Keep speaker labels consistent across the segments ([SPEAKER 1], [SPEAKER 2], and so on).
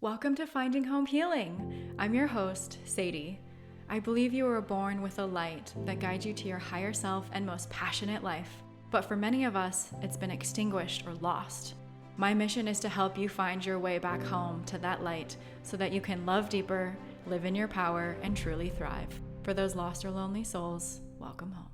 [SPEAKER 1] Welcome to Finding Home Healing. I'm your host, Sadie. I believe you were born with a light that guides you to your higher self and most passionate life. But for many of us, it's been extinguished or lost. My mission is to help you find your way back home to that light so that you can love deeper, live in your power, and truly thrive. For those lost or lonely souls, welcome home.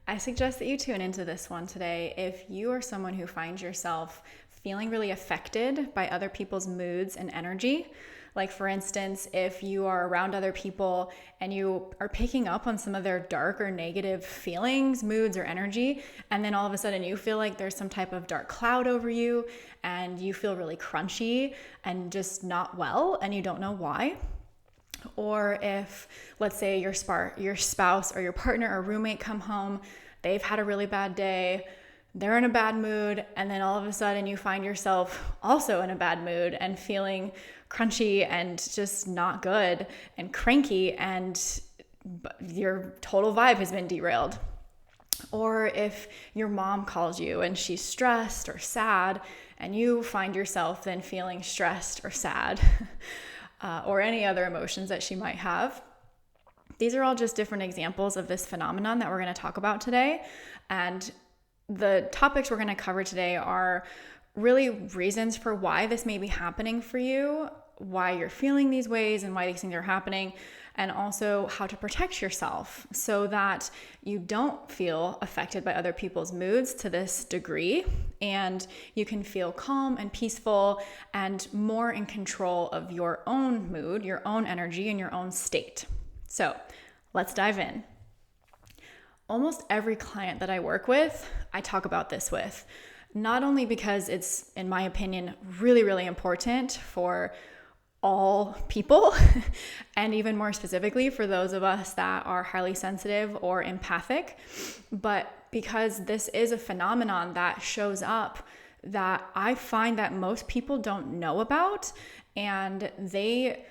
[SPEAKER 1] I suggest that you tune into this one today if you are someone who finds yourself feeling really affected by other people's moods and energy. Like for instance, if you are around other people and you are picking up on some of their dark or negative feelings, moods, or energy, and then all of a sudden you feel like there's some type of dark cloud over you and you feel really crunchy and just not well and you don't know why. Or if, let's say, your spouse or your partner or roommate come home, they've had a really bad day, they're in a bad mood, and then all of a sudden you find yourself also in a bad mood and feeling crunchy and just not good and cranky, and your total vibe has been derailed. Or if your mom calls you and she's stressed or sad, and you find yourself then feeling stressed or sad, or any other emotions that she might have. These are all just different examples of this phenomenon that we're going to talk about today. And the topics we're going to cover today are really reasons for why this may be happening for you, why you're feeling these ways and why these things are happening, and also how to protect yourself so that you don't feel affected by other people's moods to this degree, and you can feel calm and peaceful and more in control of your own mood, your own energy, and your own state. So let's dive in. Almost every client that I work with, I talk about this with, not only because it's, in my opinion, really, really important for all people, and even more specifically for those of us that are highly sensitive or empathic, but because this is a phenomenon that shows up that I find that most people don't know about, and they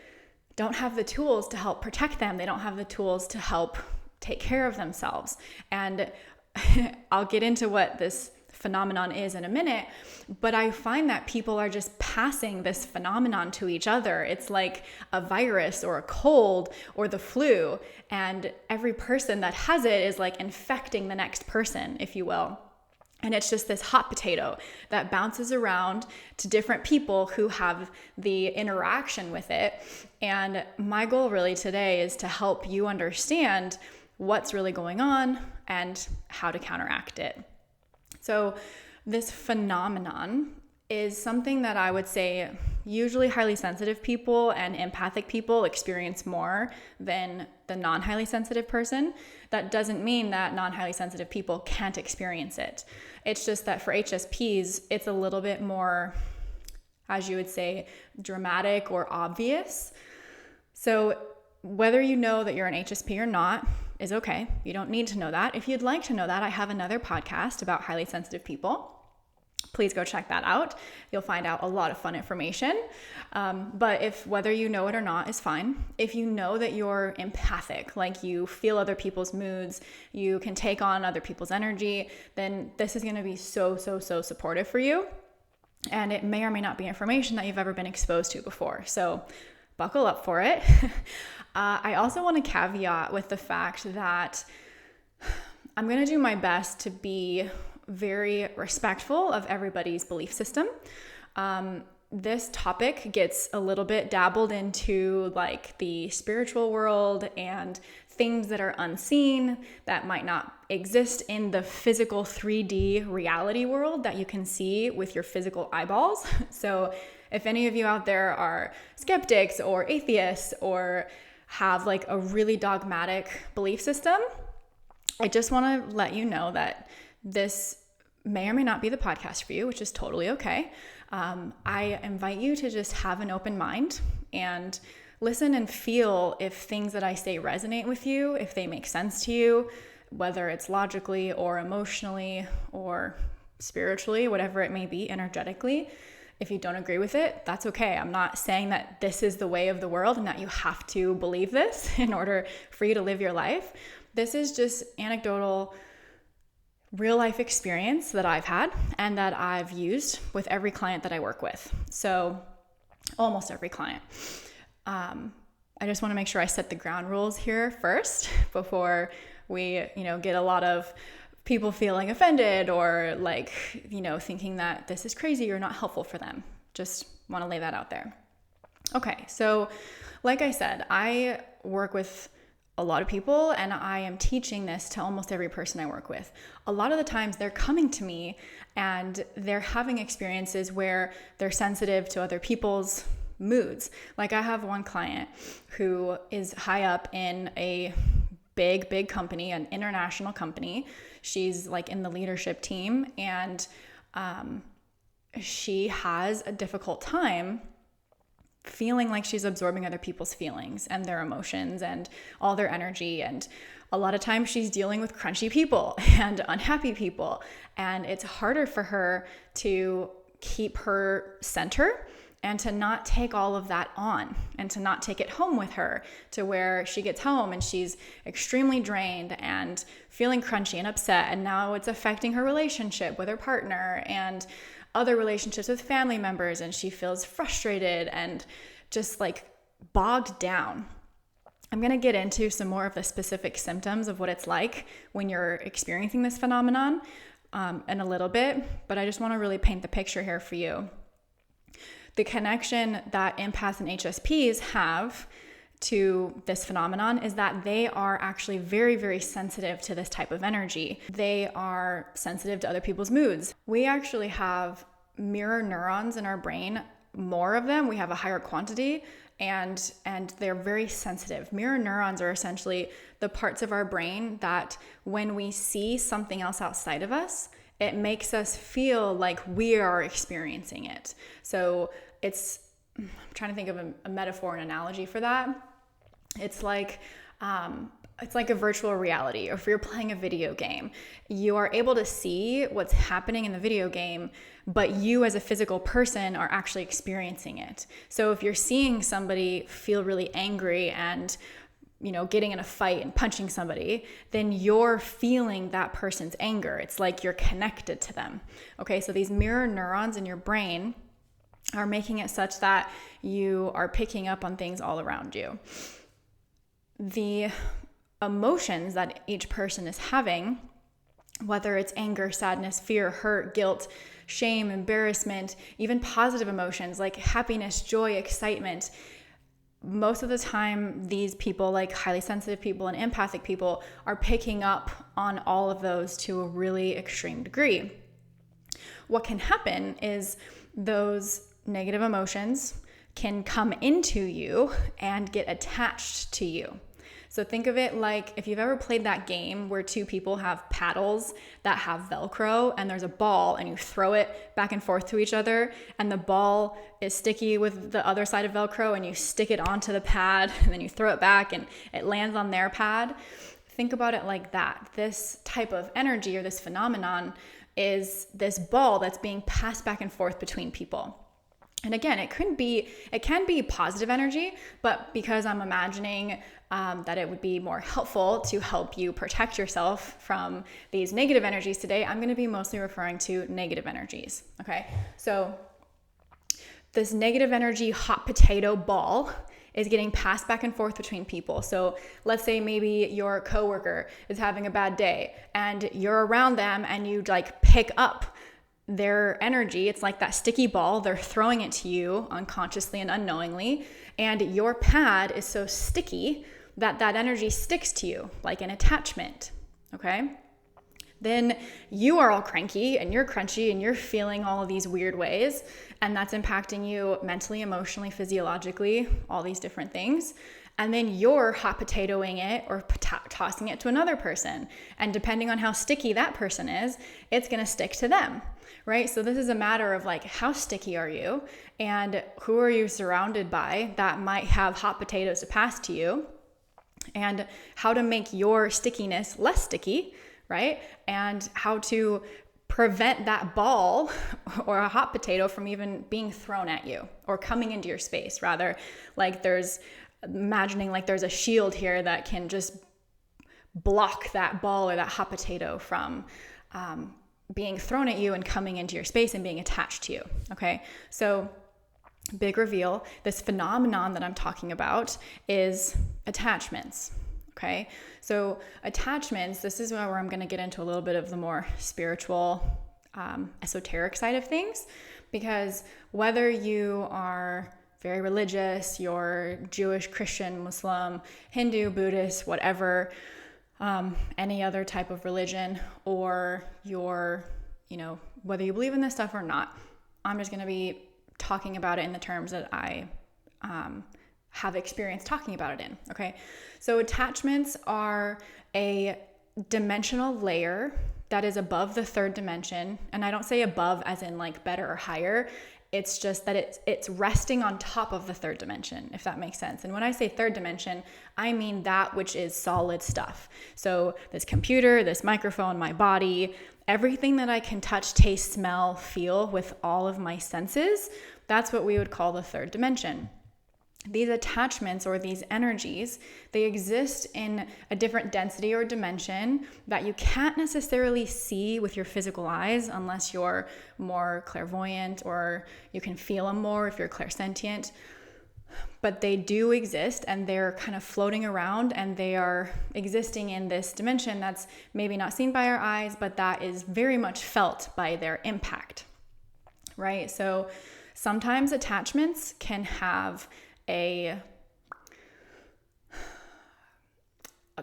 [SPEAKER 1] don't have the tools to help protect them. They don't have the tools to help take care of themselves. And I'll get into what this phenomenon is in a minute, but I find that people are just passing this phenomenon to each other. It's like a virus or a cold or the flu, and every person that has it is like infecting the next person, if you will. And it's just this hot potato that bounces around to different people who have the interaction with it. And my goal really today is to help you understand what's really going on and how to counteract it. So this phenomenon is something that I would say usually highly sensitive people and empathic people experience more than the non-highly sensitive person. That doesn't mean that non-highly sensitive people can't experience it. It's just that for HSPs, it's a little bit more, as you would say, dramatic or obvious. So whether you know that you're an HSP or not is okay. You don't need to know that. If you'd like to know that, I have another podcast about highly sensitive people. Please go check that out. You'll find out a lot of fun information. But if whether you know it or not is fine. If you know that you're empathic, like you feel other people's moods, you can take on other people's energy, then this is going to be so supportive for you. And it may or may not be information that you've ever been exposed to before. So buckle up for it. I also want to caveat with the fact that I'm going to do my best to be very respectful of everybody's belief system. This topic gets a little bit dabbled into like the spiritual world and things that are unseen that might not exist in the physical 3D reality world that you can see with your physical eyeballs. So if any of you out there are skeptics or atheists or have like a really dogmatic belief system, I just want to let you know that this may or may not be the podcast for you, which is totally okay. I invite you to just have an open mind and listen and feel if things that I say resonate with you, if they make sense to you, whether it's logically or emotionally or spiritually, whatever it may be, energetically. If you don't agree with it, that's okay. I'm not saying that this is the way of the world and that you have to believe this in order for you to live your life. This is just anecdotal, real life experience that I've had and that I've used with every client that I work with. So almost every client. I just want to make sure I set the ground rules here first before we, get a lot of people feeling offended or like, thinking that this is crazy or not helpful for them. Just want to lay that out there. Okay, so like I said, I work with a lot of people and I am teaching this to almost every person I work with. A lot of the times they're coming to me and they're having experiences where they're sensitive to other people's moods. Like I have one client who is high up in a big company, an international company. She's like in the leadership team, and she has a difficult time feeling like she's absorbing other people's feelings and their emotions and all their energy. And a lot of times she's dealing with crunchy people and unhappy people. And it's harder for her to keep her center and to not take all of that on and to not take it home with her to where she gets home and she's extremely drained and feeling crunchy and upset. And now it's affecting her relationship with her partner and other relationships with family members. And she feels frustrated and just like bogged down. I'm going to get into some more of the specific symptoms of what it's like when you're experiencing this phenomenon in a little bit, but I just want to really paint the picture here for you. The connection that empaths and HSPs have to this phenomenon is that they are actually very, very sensitive to this type of energy. They are sensitive to other people's moods. We actually have mirror neurons in our brain, more of them. We have a higher quantity, and they're very sensitive. Mirror neurons are essentially the parts of our brain that when we see something else outside of us, it makes us feel like we are experiencing it. So I'm trying to think of a metaphor and analogy for that. It's like a virtual reality, or if you're playing a video game, you are able to see what's happening in the video game, but you as a physical person are actually experiencing it. So if you're seeing somebody feel really angry and getting in a fight and punching somebody, then you're feeling that person's anger. It's like you're connected to them. Okay, so these mirror neurons in your brain are making it such that you are picking up on things all around you. The emotions that each person is having, whether it's anger, sadness, fear, hurt, guilt, shame, embarrassment, even positive emotions like happiness, joy, excitement, most of the time, these people, like highly sensitive people and empathic people, are picking up on all of those to a really extreme degree. What can happen is those negative emotions can come into you and get attached to you. So think of it like if you've ever played that game where two people have paddles that have Velcro and there's a ball and you throw it back and forth to each other and the ball is sticky with the other side of Velcro and you stick it onto the pad and then you throw it back and it lands on their pad. Think about it like that. This type of energy or this phenomenon is this ball that's being passed back and forth between people. And again, it can be positive energy, but because I'm imagining that it would be more helpful to help you protect yourself from these negative energies today, I'm going to be mostly referring to negative energies. Okay, so this negative energy hot potato ball is getting passed back and forth between people. So let's say maybe your coworker is having a bad day and you're around them and you like pick up their energy. It's like that sticky ball. They're throwing it to you unconsciously and unknowingly. And your pad is so sticky that energy sticks to you like an attachment. Okay. Then you are all cranky and you're crunchy and you're feeling all of these weird ways. And that's impacting you mentally, emotionally, physiologically, all these different things. And then you're hot potatoing it or tossing it to another person. And depending on how sticky that person is, it's going to stick to them, right? So this is a matter of like, how sticky are you? And who are you surrounded by that might have hot potatoes to pass to you? And how to make your stickiness less sticky, right? And how to prevent that ball or a hot potato from even being thrown at you or coming into your space. Rather, like imagining like there's a shield here that can just block that ball or that hot potato from being thrown at you and coming into your space and being attached to you. Okay, so big reveal, this phenomenon that I'm talking about is attachments. Okay, so attachments, this is where I'm going to get into a little bit of the more spiritual, esoteric side of things, because whether you are very religious, you're Jewish, Christian, Muslim, Hindu, Buddhist, whatever, any other type of religion, or you're, whether you believe in this stuff or not, I'm just going to be talking about it in the terms that I have experience talking about it in. Okay, so attachments are a dimensional layer that is above the third dimension, and I don't say above as in like better or higher. It's just that it's resting on top of the third dimension, if that makes sense. And when I say third dimension, I mean that which is solid stuff. So this computer, this microphone, my body, everything that I can touch, taste, smell, feel with all of my senses, that's what we would call the third dimension. These attachments or these energies, they exist in a different density or dimension that you can't necessarily see with your physical eyes unless you're more clairvoyant, or you can feel them more if you're clairsentient. But they do exist, and they're kind of floating around, and they are existing in this dimension that's maybe not seen by our eyes, but that is very much felt by their impact, right? So sometimes attachments can have a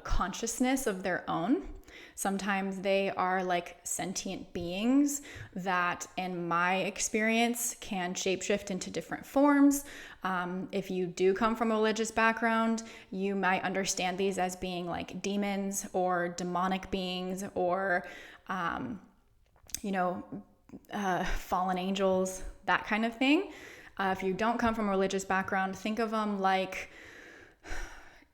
[SPEAKER 1] consciousness of their own. Sometimes they are like sentient beings that, in my experience, can shapeshift into different forms. If you do come from a religious background, you might understand these as being like demons or demonic beings, or fallen angels, that kind of thing. If you don't come from a religious background, think of them like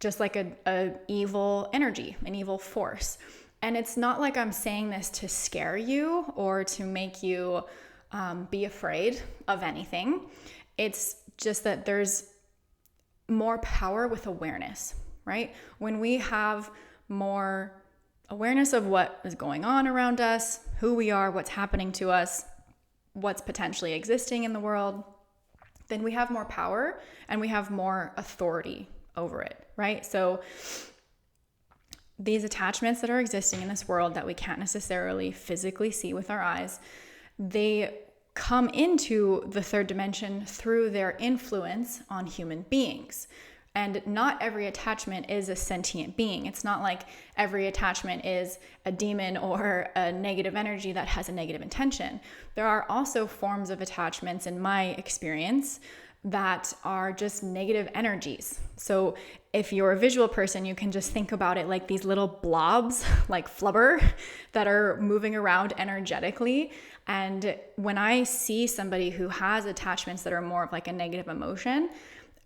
[SPEAKER 1] just like a evil energy, an evil force. And it's not like I'm saying this to scare you or to make you be afraid of anything. It's just that there's more power with awareness, right? When we have more awareness of what is going on around us, who we are, what's happening to us, what's potentially existing in the world, then we have more power and we have more authority over it, right? So these attachments that are existing in this world that we can't necessarily physically see with our eyes, they come into the third dimension through their influence on human beings. And not every attachment is a sentient being. It's not like every attachment is a demon or a negative energy that has a negative intention. There are also forms of attachments, in my experience, that are just negative energies. So if you're a visual person, you can just think about it like these little blobs, like flubber, that are moving around energetically. And when I see somebody who has attachments that are more of like a negative emotion,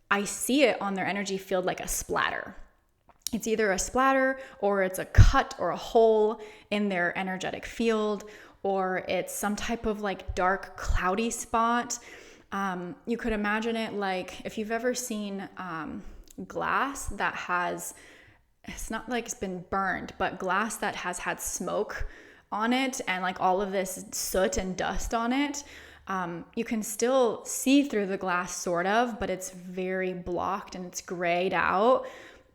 [SPEAKER 1] I see it on their energy field like a splatter. It's either a splatter, or it's a cut or a hole in their energetic field, or it's some type of like dark cloudy spot. You could imagine it like if you've ever seen glass that has, it's not like it's been burned, but glass that has had smoke on it and like all of this soot and dust on it. You can still see through the glass sort of, but it's very blocked and it's grayed out.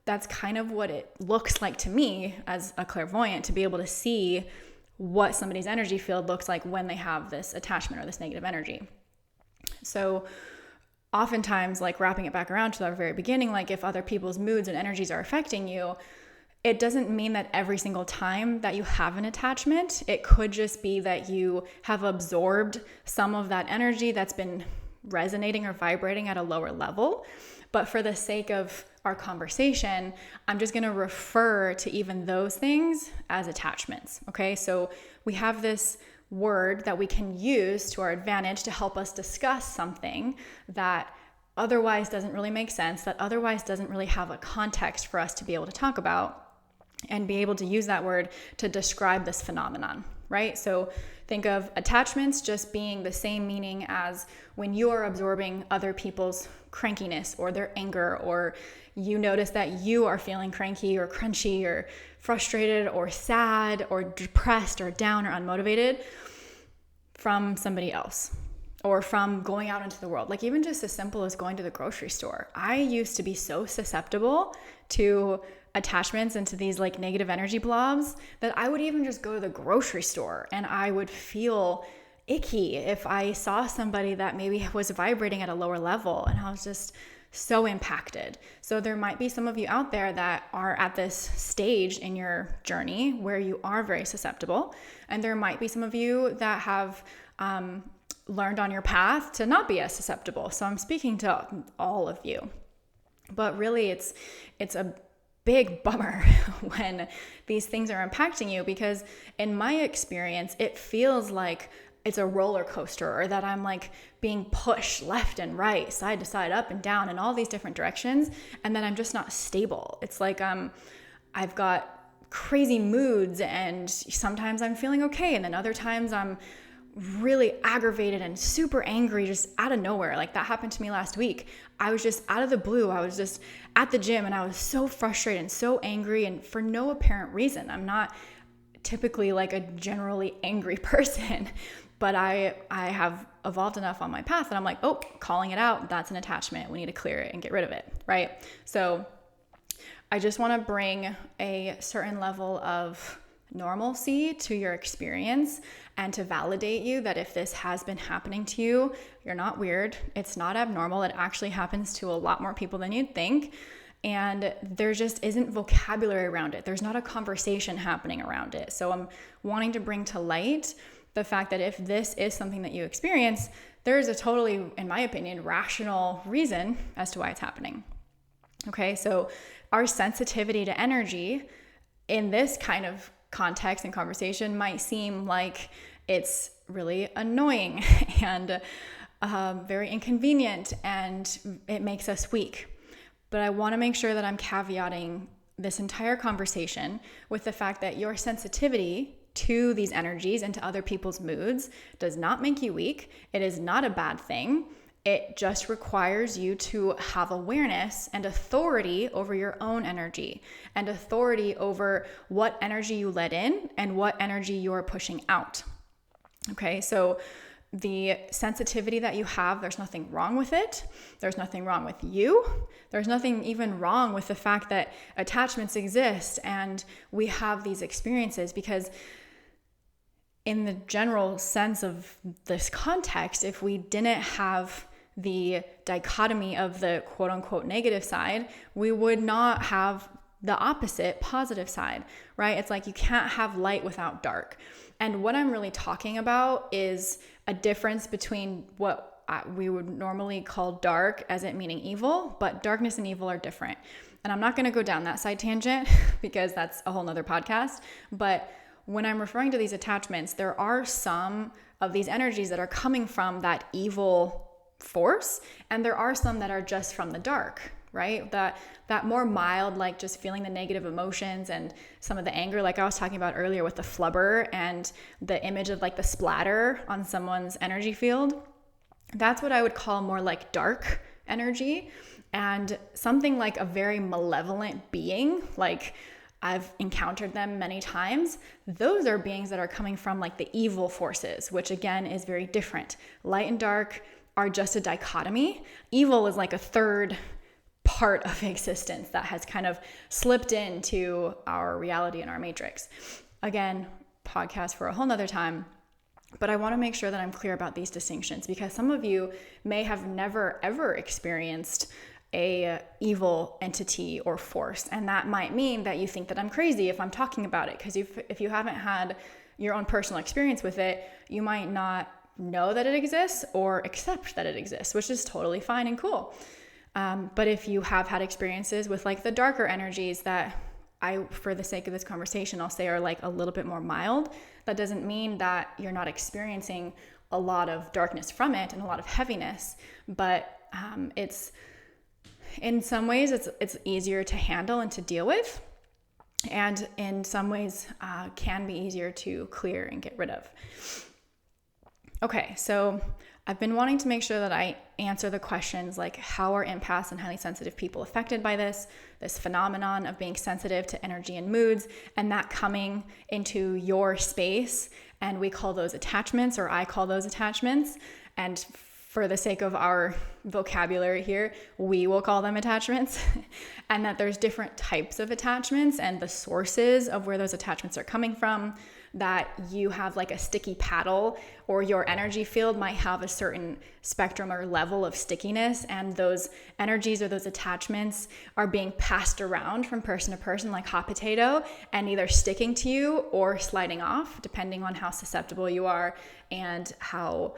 [SPEAKER 1] That's kind of what it looks like to me as a clairvoyant, to be able to see what somebody's energy field looks like when they have this attachment or this negative energy. So oftentimes, like wrapping it back around to the very beginning, like if other people's moods and energies are affecting you, it doesn't mean that every single time that you have an attachment, it could just be that you have absorbed some of that energy that's been resonating or vibrating at a lower level. But for the sake of our conversation, I'm just going to refer to even those things as attachments. Okay, so we have this word that we can use to our advantage to help us discuss something that otherwise doesn't really make sense, that otherwise doesn't really have a context for us to be able to talk about, and be able to use that word to describe this phenomenon, right? So think of attachments just being the same meaning as when you are absorbing other people's crankiness or their anger, or you notice that you are feeling cranky or crunchy or frustrated or sad or depressed or down or unmotivated from somebody else. or from going out into the world. Like even just as simple as going to the grocery store. I used to be so susceptible to attachments and to these like negative energy blobs that I would even just go to the grocery store and I would feel icky if I saw somebody that maybe was vibrating at a lower level, and I was just so impacted. So there might be some of you out there that are at this stage in your journey where you are very susceptible, and there might be some of you that have learned on your path to not be as susceptible. So I'm speaking to all of you, but really it's a big bummer when these things are impacting you, because in my experience, it feels like it's a roller coaster, or that I'm like being pushed left and right, side to side, up and down, in all these different directions. And then I'm just not stable. It's like I've got crazy moods, and sometimes I'm feeling okay. And then other times I'm really aggravated and super angry just out of nowhere. Like that happened to me last week. I was just out of the blue. I was just at the gym and I was so frustrated and so angry, and for no apparent reason. I'm not typically like a generally angry person, but I have evolved enough on my path that I'm like, oh, calling it out, that's an attachment. We need to clear it and get rid of it, right? So I just want to bring a certain level of normalcy to your experience and to validate you that if this has been happening to you, you're not weird. It's not abnormal. It actually happens to a lot more people than you'd think. And there just isn't vocabulary around it. There's not a conversation happening around it. So I'm wanting to bring to light the fact that if this is something that you experience, there is a totally, in my opinion, rational reason as to why it's happening. Okay, so our sensitivity to energy in this kind of context and conversation might seem like it's really annoying and very inconvenient, and it makes us weak. But I want to make sure that I'm caveating this entire conversation with the fact that your sensitivity to these energies and to other people's moods does not make you weak. It is not a bad thing. It just requires you to have awareness and authority over your own energy, and authority over what energy you let in and what energy you're pushing out. Okay, so the sensitivity that you have, there's nothing wrong with it. There's nothing wrong with you. There's nothing even wrong with the fact that attachments exist and we have these experiences, because in the general sense of this context, if we didn't have the dichotomy of the quote unquote negative side, we would not have the opposite positive side, right? It's like you can't have light without dark. And what I'm really talking about is a difference between what we would normally call dark as it meaning evil, but darkness and evil are different. And I'm not going to go down that side tangent because that's a whole nother podcast. But when I'm referring to these attachments, there are some of these energies that are coming from that evil force, and there are some that are just from the dark, right? That more mild, like just feeling the negative emotions and some of the anger, like I was talking about earlier with the flubber and the image of like the splatter on someone's energy field. That's what I would call more like dark energy. And something like a very malevolent being, like I've encountered them many times. Those are beings that are coming from like the evil forces, which again is very different. Light and dark are just a dichotomy. Evil is like a third part of existence that has kind of slipped into our reality and our matrix. Again, podcast for a whole nother time. But I want to make sure that I'm clear about these distinctions, because some of you may have never ever experienced a evil entity or force, and that might mean that you think that I'm crazy if I'm talking about it, because if you haven't had your own personal experience with it, you might not know that it exists or accept that it exists, which is totally fine and cool. But if you have had experiences with like the darker energies that I, for the sake of this conversation, I'll say are like a little bit more mild, that doesn't mean that you're not experiencing a lot of darkness from it and a lot of heaviness, but it's in some ways it's easier to handle and to deal with, and in some ways can be easier to clear and get rid of. Okay, so I've been wanting to make sure that I answer the questions like, how are empaths and highly sensitive people affected by this phenomenon of being sensitive to energy and moods, and that coming into your space, and we call those attachments, or I call those attachments, And for the sake of our vocabulary here, we will call them attachments, and that there's different types of attachments and the sources of where those attachments are coming from, that you have like a sticky paddle, or your energy field might have a certain spectrum or level of stickiness, and those energies or those attachments are being passed around from person to person like hot potato, and either sticking to you or sliding off, depending on how susceptible you are and how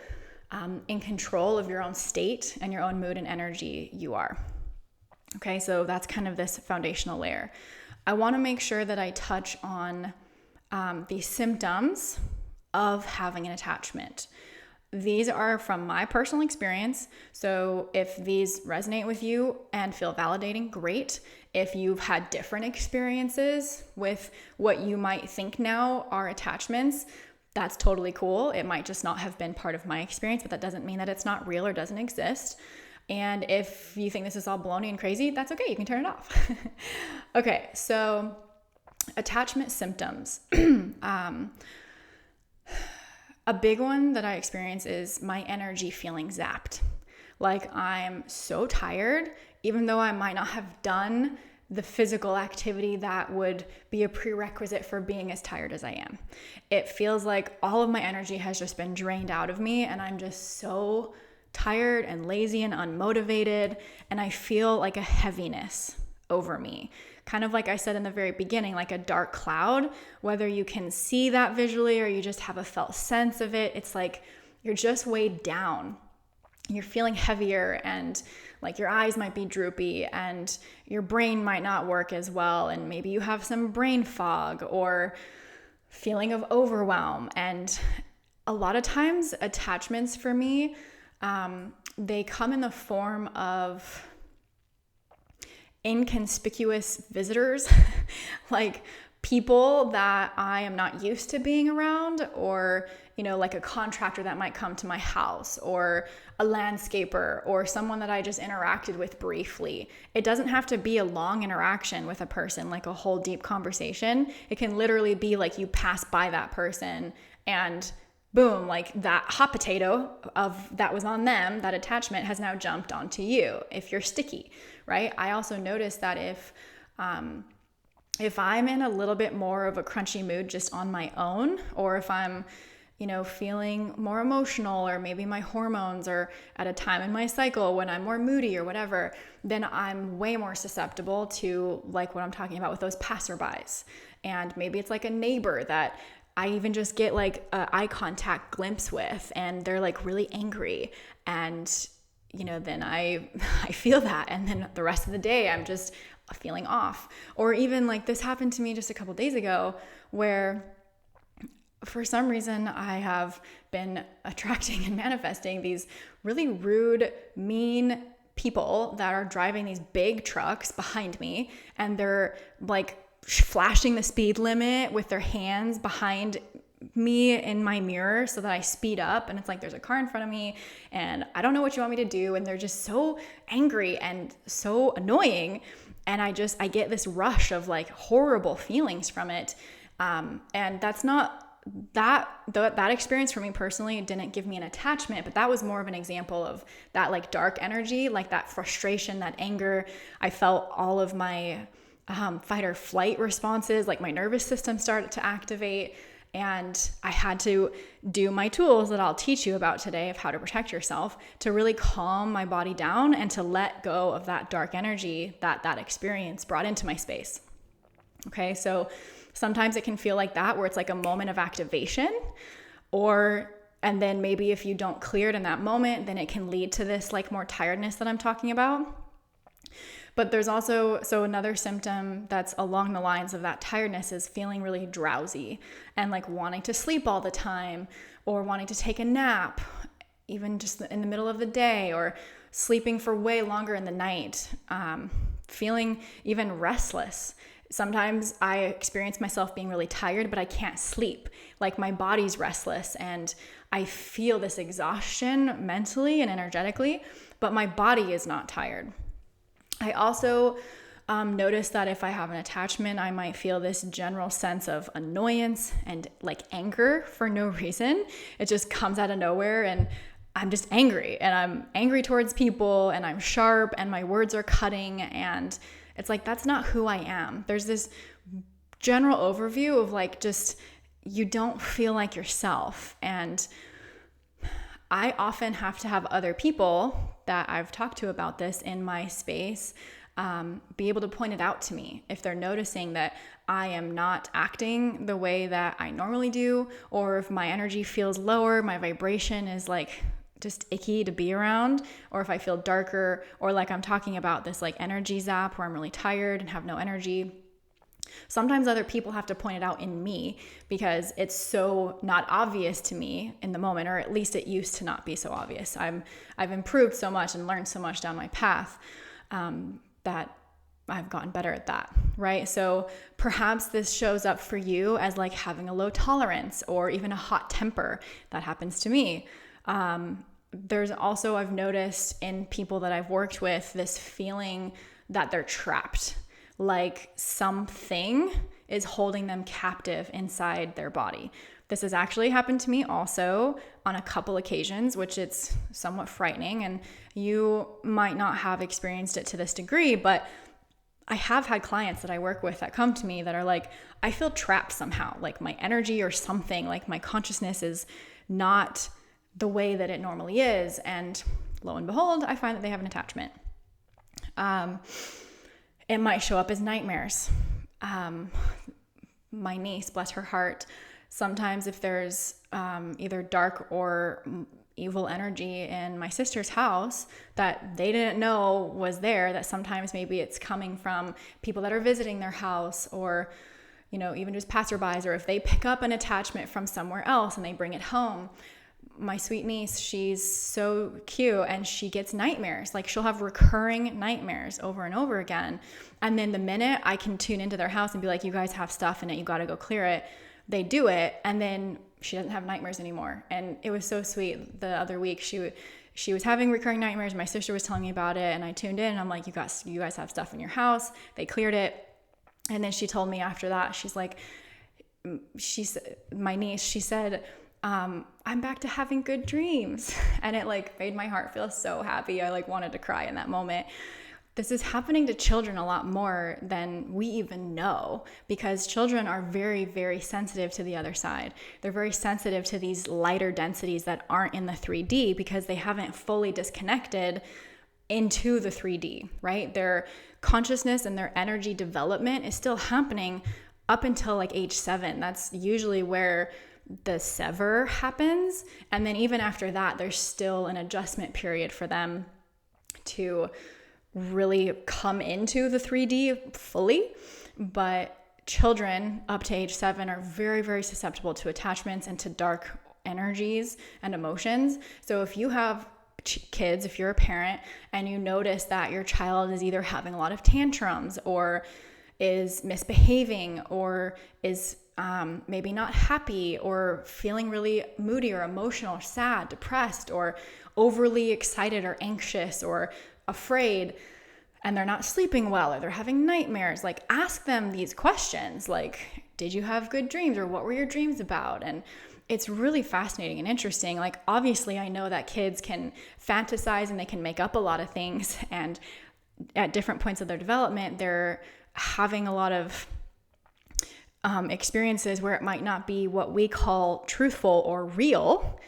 [SPEAKER 1] in control of your own state and your own mood and energy you are. Okay, so that's kind of this foundational layer. I want to make sure that I touch on the symptoms of having an attachment. These are from my personal experience. So if these resonate with you and feel validating, great. If you've had different experiences with what you might think now are attachments, that's totally cool. It might just not have been part of my experience, but that doesn't mean that it's not real or doesn't exist. And if you think this is all baloney and crazy, that's okay. You can turn it off. Okay, so attachment symptoms. A big one that I experience is my energy feeling zapped. Like I'm so tired, even though I might not have done the physical activity that would be a prerequisite for being as tired as I am. It feels like all of my energy has just been drained out of me, and I'm just so tired and lazy and unmotivated, and I feel like a heaviness over me. Kind of like I said in the very beginning, like a dark cloud, whether you can see that visually or you just have a felt sense of it, it's like you're just weighed down. You're feeling heavier, and like your eyes might be droopy, and your brain might not work as well, and maybe you have some brain fog or feeling of overwhelm. And a lot of times attachments for me, they come in the form of inconspicuous visitors, like people that I am not used to being around, or, like a contractor that might come to my house, or a landscaper, or someone that I just interacted with briefly. It doesn't have to be a long interaction with a person, like a whole deep conversation. It can literally be like you pass by that person and boom, like that hot potato that was on them, that attachment has now jumped onto you if you're sticky, right? I also noticed that if I'm in a little bit more of a crunchy mood just on my own, or if I'm, feeling more emotional, or maybe my hormones are at a time in my cycle when I'm more moody or whatever, then I'm way more susceptible to like what I'm talking about with those passerbys. And maybe it's like a neighbor that I even just get like an eye contact glimpse with, and they're like really angry, and then I feel that, and then the rest of the day I'm just feeling off. Or even like this happened to me just a couple days ago, where for some reason I have been attracting and manifesting these really rude, mean people that are driving these big trucks behind me, and they're like flashing the speed limit with their hands behind me in my mirror so that I speed up, and it's like there's a car in front of me and I don't know what you want me to do, and they're just so angry and so annoying, and I get this rush of like horrible feelings from it, and that's not that experience for me personally didn't give me an attachment, but that was more of an example of that like dark energy, like that frustration, that anger. I felt all of my fight or flight responses, like my nervous system started to activate, and I had to do my tools that I'll teach you about today of how to protect yourself, to really calm my body down and to let go of that dark energy that experience brought into my space. Okay, so sometimes it can feel like that, where it's like a moment of activation, and then maybe if you don't clear it in that moment, then it can lead to this like more tiredness that I'm talking about. But there's also, another symptom that's along the lines of that tiredness is feeling really drowsy and like wanting to sleep all the time, or wanting to take a nap, even just in the middle of the day, or sleeping for way longer in the night, feeling even restless. Sometimes I experience myself being really tired, but I can't sleep. Like my body's restless and I feel this exhaustion mentally and energetically, but my body is not tired. I also notice that if I have an attachment, I might feel this general sense of annoyance and like anger for no reason. It just comes out of nowhere, and I'm just angry, and I'm angry towards people, and I'm sharp, and my words are cutting, and it's like, that's not who I am. There's this general overview of like, just, you don't feel like yourself. And I often have to have other people that I've talked to about this in my space be able to point it out to me if they're noticing that I am not acting the way that I normally do, or if my energy feels lower, my vibration is like just icky to be around, or if I feel darker, or like I'm talking about this like energy zap where I'm really tired and have no energy. Sometimes other people have to point it out in me because it's so not obvious to me in the moment, or at least it used to not be so obvious. I've improved so much and learned so much down my path that I've gotten better at that, right? So perhaps this shows up for you as like having a low tolerance or even a hot temper. That happens to me. There's also, I've noticed in people that I've worked with, this feeling that they're trapped, like something is holding them captive inside their body. This has actually happened to me also on a couple occasions, which it's somewhat frightening, and you might not have experienced it to this degree, but I have had clients that I work with that come to me that are like, I feel trapped somehow, like my energy or something, like my consciousness is not the way that it normally is. And lo and behold, I find that they have an attachment. It might show up as nightmares. My niece, bless her heart, sometimes if there's either dark or evil energy in my sister's house that they didn't know was there, that sometimes maybe it's coming from people that are visiting their house, or, you know, even just passerbys, or if they pick up an attachment from somewhere else and they bring it home. My sweet niece, she's so cute, and she gets nightmares. Like, she'll have recurring nightmares over and over again. And then the minute I can tune into their house and be like, you guys have stuff in it, you got to go clear it, they do it. And then she doesn't have nightmares anymore. And it was so sweet. The other week, she was having recurring nightmares. My sister was telling me about it, and I tuned in, and I'm like, you guys have stuff in your house. They cleared it. And then she told me after that, she's like, my niece, she said, I'm back to having good dreams. And it like made my heart feel so happy. I like wanted to cry in that moment. This is happening to children a lot more than we even know, because children are very, very sensitive to the other side. They're very sensitive to these lighter densities that aren't in the 3D because they haven't fully disconnected into the 3D, right? Their consciousness and their energy development is still happening up until like age 7. That's usually where the sever happens. And then even after that, there's still an adjustment period for them to really come into the 3D fully. But children up to age 7 are very, very susceptible to attachments and to dark energies and emotions. So if you have kids, if you're a parent and you notice that your child is either having a lot of tantrums or is misbehaving or is maybe not happy or feeling really moody or emotional, sad, depressed, or overly excited or anxious or afraid, and they're not sleeping well or they're having nightmares, like ask them these questions like, did you have good dreams, or what were your dreams about? And it's really fascinating and interesting. Like, obviously I know that kids can fantasize and they can make up a lot of things, and at different points of their development they're having a lot of experiences where it might not be what we call truthful or real.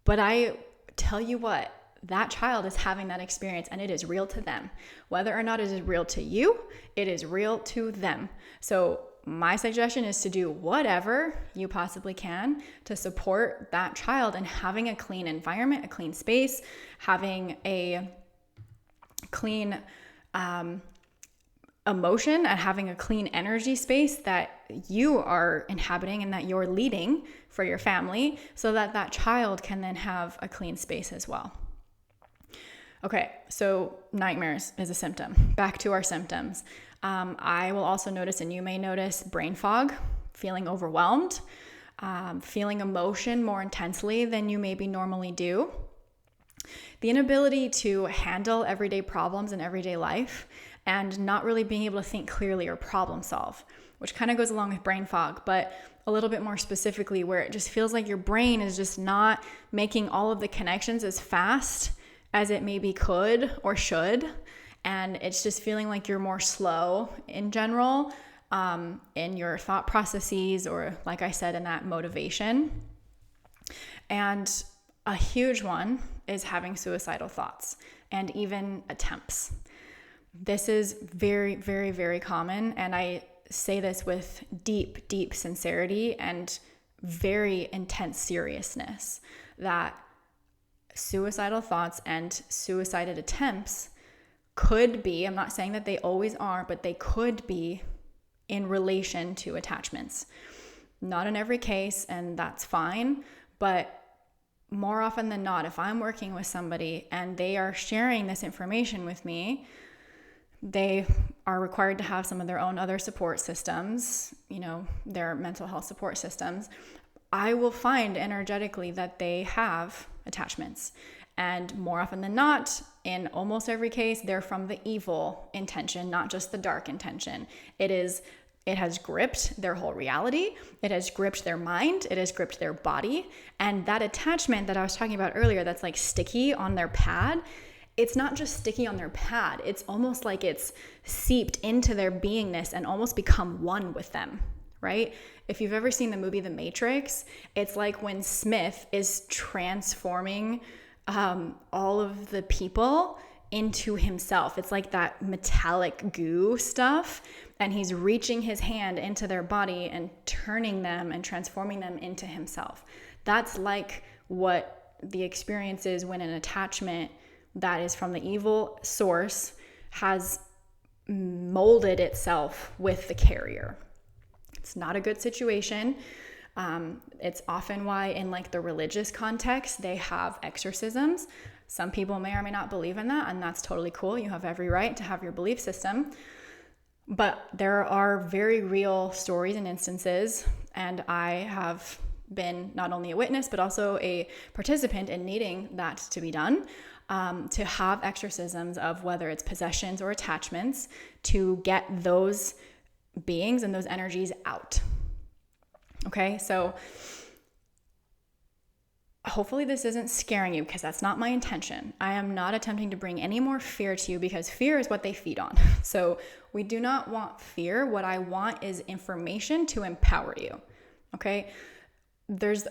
[SPEAKER 1] But I tell you what, that child is having that experience and it is real to them. Whether or not it is real to you, it is real to them. So my suggestion is to do whatever you possibly can to support that child in having a clean environment, a clean space, having a clean emotion, and having a clean energy space that you are inhabiting and that you're leading for your family, so that that child can then have a clean space as well. Okay, so nightmares is a symptom. Back to our symptoms. I will also notice, and you may notice, brain fog, feeling overwhelmed, feeling emotion more intensely than you maybe normally do, the inability to handle everyday problems in everyday life, and not really being able to think clearly or problem solve. which kind of goes along with brain fog, but a little bit more specifically where it just feels like your brain is just not making all of the connections as fast as it maybe could or should. And it's just feeling like you're more slow in general in your thought processes, or like I said, in that motivation. And a huge one is having suicidal thoughts and even attempts. This is very, very, very common. And I say this with deep, deep sincerity and very intense seriousness, that suicidal thoughts and suicidal attempts could be, I'm not saying that they always are, but they could be in relation to attachments. Not in every case, and that's fine, but more often than not, if I'm working with somebody and they are sharing this information with me, they are required to have some of their own other support systems, their mental health support systems. I will find energetically that they have attachments. And more often than not, in almost every case, they're from the evil intention, not just the dark intention. It has gripped their whole reality. It has gripped their mind. It has gripped their body. And that attachment that I was talking about earlier, that's like sticky on their pad, it's not just sticky on their pad. It's almost like it's seeped into their beingness and almost become one with them, right? If you've ever seen the movie The Matrix, it's like when Smith is transforming all of the people into himself. It's like that metallic goo stuff, and he's reaching his hand into their body and turning them and transforming them into himself. That's like what the experience is when an attachment that is from the evil source has molded itself with the carrier. It's not a good situation. It's often why in like the religious context, they have exorcisms. Some people may or may not believe in that, and that's totally cool. You have every right to have your belief system. But there are very real stories and instances, and I have been not only a witness, but also a participant in needing that to be done, to have exorcisms of whether it's possessions or attachments, to get those beings and those energies out. Okay, so hopefully this isn't scaring you, because that's not my intention. I am not attempting to bring any more fear to you, because fear is what they feed on. So we do not want fear. What I want is information to empower you. Okay, there's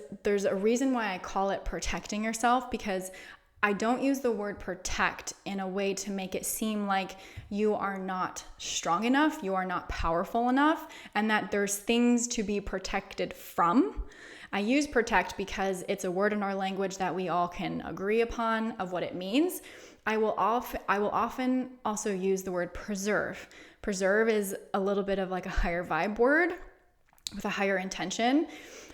[SPEAKER 1] a reason why I call it protecting yourself, because I don't use the word protect in a way to make it seem like you are not strong enough, you are not powerful enough, and that there's things to be protected from. I use protect because it's a word in our language that we all can agree upon of what it means. I will often also use the word preserve. Preserve is a little bit of like a higher vibe word with a higher intention,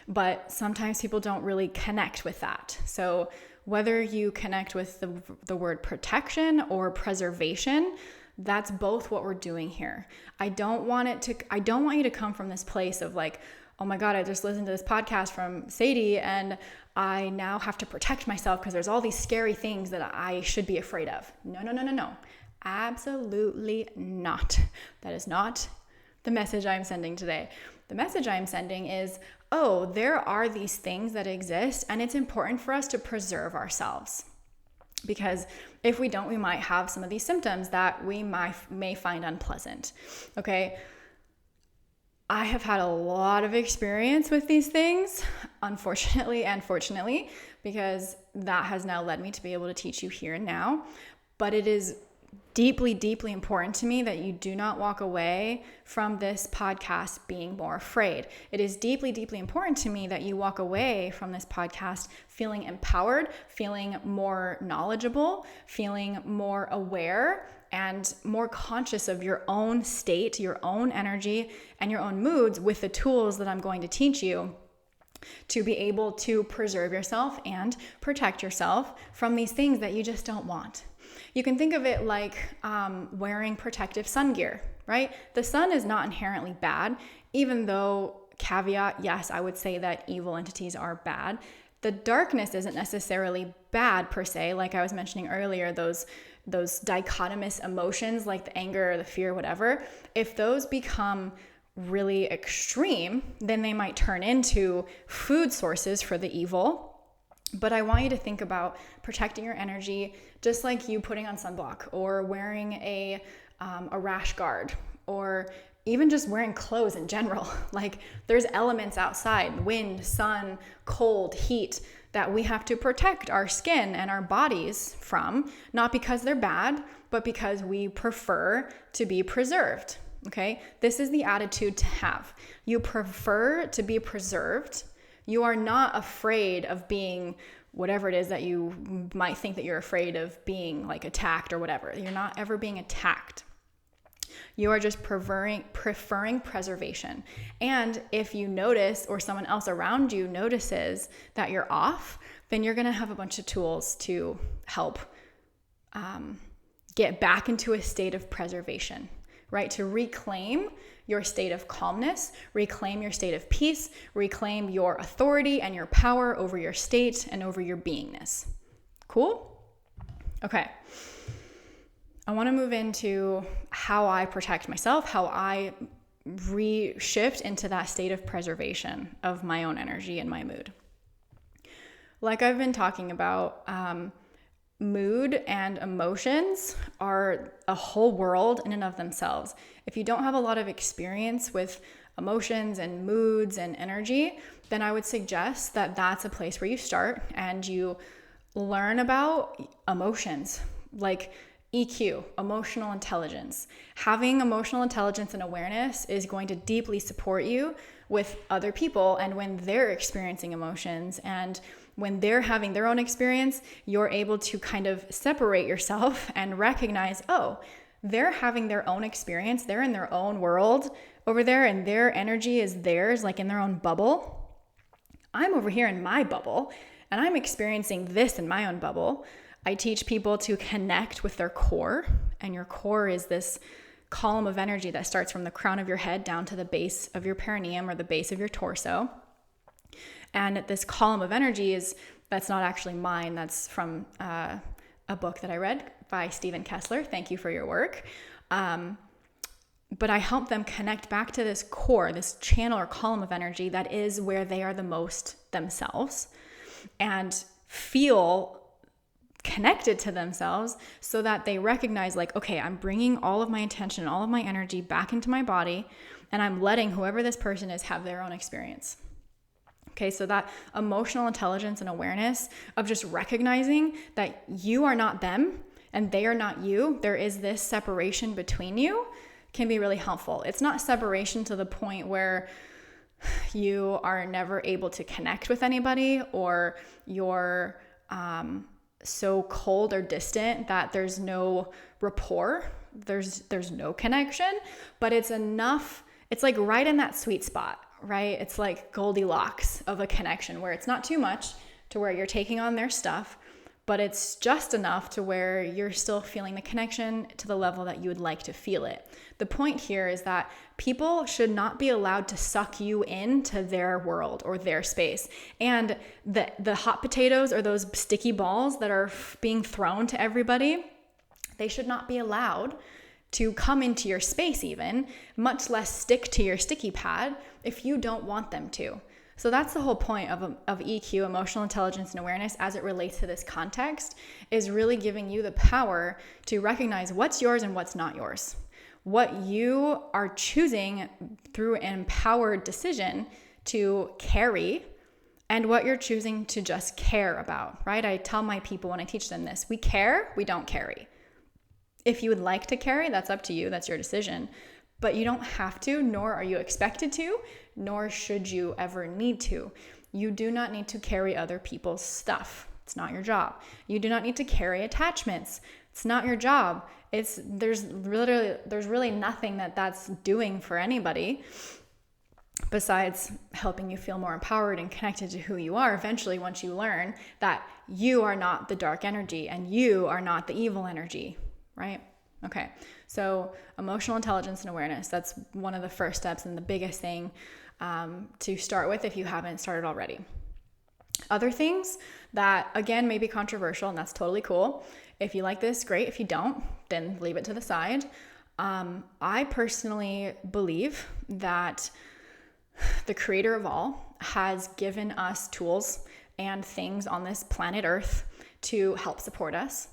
[SPEAKER 1] but sometimes people don't really connect with that. So whether you connect with the word protection or preservation, that's both what we're doing here. I don't want you to come from this place of like, oh my God, I just listened to this podcast from Sadie and I now have to protect myself because there's all these scary things that I should be afraid of. No. Absolutely not. That is not the message I'm sending today. The message I'm sending is, oh, there are these things that exist, and it's important for us to preserve ourselves. Because if we don't, we might have some of these symptoms that we may find unpleasant. Okay. I have had a lot of experience with these things, unfortunately and fortunately, because that has now led me to be able to teach you here and now. But it is deeply, deeply important to me that you do not walk away from this podcast being more afraid. It is deeply, deeply important to me that you walk away from this podcast feeling empowered, feeling more knowledgeable, feeling more aware, and more conscious of your own state, your own energy, and your own moods with the tools that I'm going to teach you to be able to preserve yourself and protect yourself from these things that you just don't want. You can think of it like wearing protective sun gear, right? The sun is not inherently bad, even though, caveat, yes, I would say that evil entities are bad. The darkness isn't necessarily bad per se, like I was mentioning earlier, those dichotomous emotions like the anger, the fear, whatever. If those become really extreme, then they might turn into food sources for the evil. But I want you to think about protecting your energy, just like you putting on sunblock or wearing a rash guard, or even just wearing clothes in general. Like, there's elements outside, wind, sun, cold, heat, that we have to protect our skin and our bodies from, not because they're bad, but because we prefer to be preserved. Okay? This is the attitude to have. You prefer to be preserved. You are not afraid of being whatever it is that you might think that you're afraid of being, like attacked or whatever. You're not ever being attacked. You are just preferring preservation. And if you notice, or someone else around you notices that you're off, then you're going to have a bunch of tools to help get back into a state of preservation, right? To reclaim your state of calmness, reclaim your state of peace, reclaim your authority and your power over your state and over your beingness. Cool? Okay. I want to move into how I protect myself, how I reshift into that state of preservation of my own energy and my mood. Like I've been talking about, mood and emotions are a whole world in and of themselves. If you don't have a lot of experience with emotions and moods and energy, then I would suggest that that's a place where you start and you learn about emotions, like EQ, emotional intelligence. Having emotional intelligence and awareness is going to deeply support you with other people, and when they're experiencing emotions and when they're having their own experience, you're able to kind of separate yourself and recognize, oh, they're having their own experience. They're in their own world over there, and their energy is theirs, like in their own bubble. I'm over here in my bubble, and I'm experiencing this in my own bubble. I teach people to connect with their core, and your core is this column of energy that starts from the crown of your head down to the base of your perineum or the base of your torso. And this column of energy that's not actually mine. That's from a book that I read by Stephen Kessler. Thank you for your work. But I help them connect back to this core, this channel or column of energy that is where they are the most themselves, and feel connected to themselves so that they recognize, like, okay, I'm bringing all of my attention, all of my energy back into my body, and I'm letting whoever this person is have their own experience. Okay, so that emotional intelligence and awareness of just recognizing that you are not them and they are not you, there is this separation between you, can be really helpful. It's not separation to the point where you are never able to connect with anybody, or you're so cold or distant that there's no rapport, there's no connection, but it's enough. It's like right in that sweet spot, right? It's like Goldilocks of a connection where it's not too much to where you're taking on their stuff, but it's just enough to where you're still feeling the connection to the level that you would like to feel it. The point here is that people should not be allowed to suck you into their world or their space. And the hot potatoes, or those sticky balls that are being thrown to everybody, they should not be allowed to come into your space even, much less stick to your sticky pad if you don't want them to. So that's the whole point of EQ, emotional intelligence and awareness, as it relates to this context, is really giving you the power to recognize what's yours and what's not yours. What you are choosing through an empowered decision to carry, and what you're choosing to just care about, right? I tell my people when I teach them this, we care, we don't carry. If you would like to carry, that's up to you, that's your decision. But you don't have to, nor are you expected to, nor should you ever need to. You do not need to carry other people's stuff. It's not your job. You do not need to carry attachments. It's not your job. There's really nothing that's doing for anybody besides helping you feel more empowered and connected to who you are eventually, once you learn that you are not the dark energy and you are not the evil energy, right? Okay, so emotional intelligence and awareness, that's one of the first steps and the biggest thing to start with if you haven't started already. Other things that, again, may be controversial, and that's totally cool. If you like this, great. If you don't, then leave it to the side. I personally believe that the creator of all has given us tools and things on this planet Earth to help support us.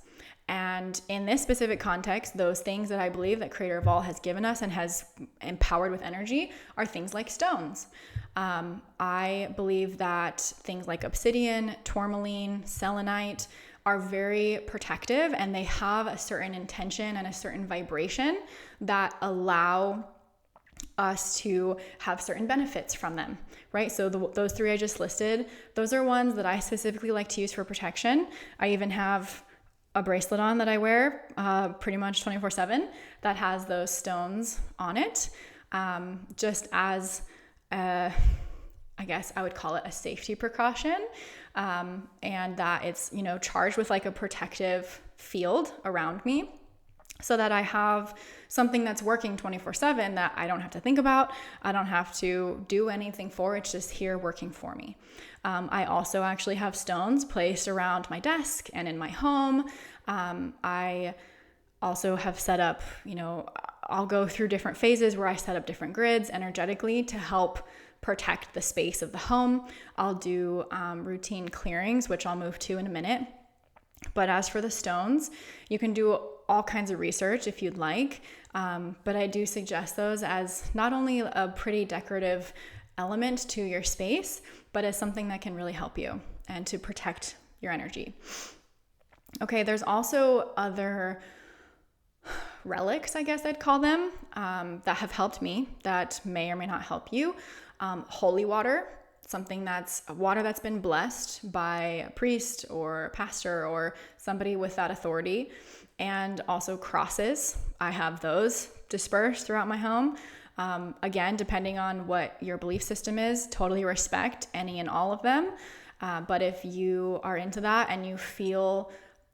[SPEAKER 1] And in this specific context, those things that I believe that creator of all has given us and has empowered with energy are things like stones. I believe that things like obsidian, tourmaline, selenite are very protective, and they have a certain intention and a certain vibration that allow us to have certain benefits from them, right? So those three I just listed, those are ones that I specifically like to use for protection. I even have a bracelet on that I wear pretty much 24/7 that has those stones on it, just as I guess I would call it a safety precaution, and that it's, charged with like a protective field around me, so that I have something that's working 24/7 that I don't have to think about. I don't have to do anything for. It's just here working for me. I also actually have stones placed around my desk and in my home. I also have set up, I'll go through different phases where I set up different grids energetically to help protect the space of the home. I'll do routine clearings, which I'll move to in a minute. But as for the stones, you can do all kinds of research if you'd like, but I do suggest those as not only a pretty decorative element to your space, but as something that can really help you and to protect your energy. Okay, there's also other relics, I guess I'd call them, that have helped me that may or may not help you. Holy water, something that's water that's been blessed by a priest or a pastor or somebody with that authority. And also crosses. I have those dispersed throughout my home. Again, depending on what your belief system is, totally respect any and all of them. But if you are into that and you feel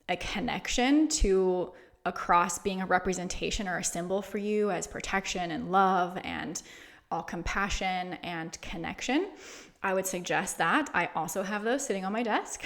[SPEAKER 1] a connection to a cross being a representation or a symbol for you as protection and love and all compassion and connection, I would suggest that. I also have those sitting on my desk.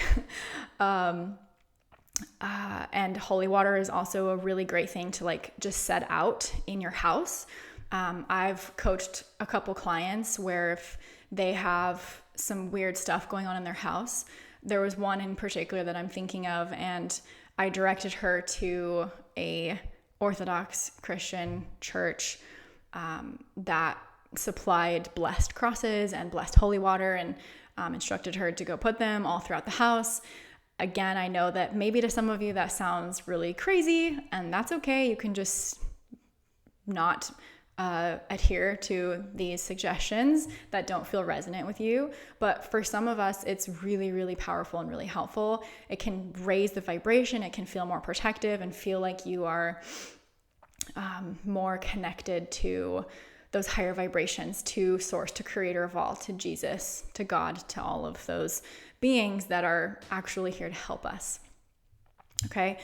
[SPEAKER 1] And holy water is also a really great thing to just set out in your house. I've coached a couple clients where if they have some weird stuff going on in their house, there was one in particular that I'm thinking of, and I directed her to a Orthodox Christian church that supplied blessed crosses and blessed holy water, and instructed her to go put them all throughout the house. Again, I know that maybe to some of you that sounds really crazy, and that's okay. You can just not adhere to these suggestions that don't feel resonant with you. But for some of us, it's really, really powerful and really helpful. It can raise the vibration. It can feel more protective and feel like you are more connected to those higher vibrations, to source, to creator of all, to Jesus, to God, to all of those beings that are actually here to help us. Okay.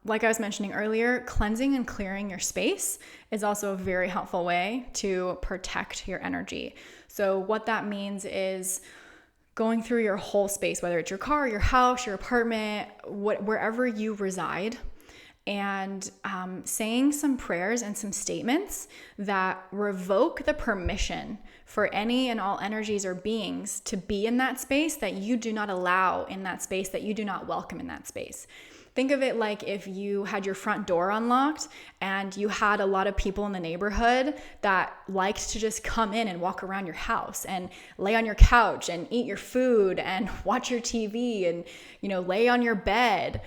[SPEAKER 1] Like I was mentioning earlier, cleansing and clearing your space is also a very helpful way to protect your energy. So what that means is going through your whole space, whether it's your car, your house, your apartment, wherever you reside, and saying some prayers and some statements that revoke the permission for any and all energies or beings to be in that space, that you do not allow in that space, that you do not welcome in that space. Think of it like if you had your front door unlocked and you had a lot of people in the neighborhood that liked to just come in and walk around your house and lay on your couch and eat your food and watch your TV and, lay on your bed.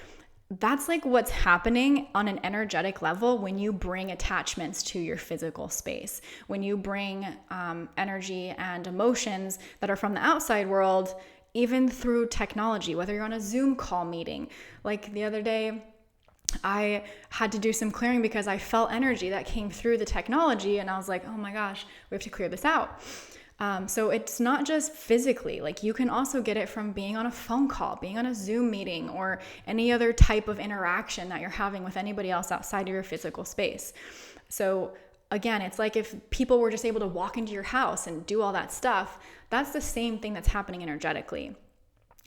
[SPEAKER 1] That's like what's happening on an energetic level when you bring attachments to your physical space, when you bring energy and emotions that are from the outside world, even through technology, whether you're on a Zoom call meeting. Like the other day, I had to do some clearing because I felt energy that came through the technology, and I was like, oh my gosh, we have to clear this out. So it's not just physically, like you can also get it from being on a phone call, being on a Zoom meeting, or any other type of interaction that you're having with anybody else outside of your physical space. So again, it's like if people were just able to walk into your house and do all that stuff, that's the same thing that's happening energetically.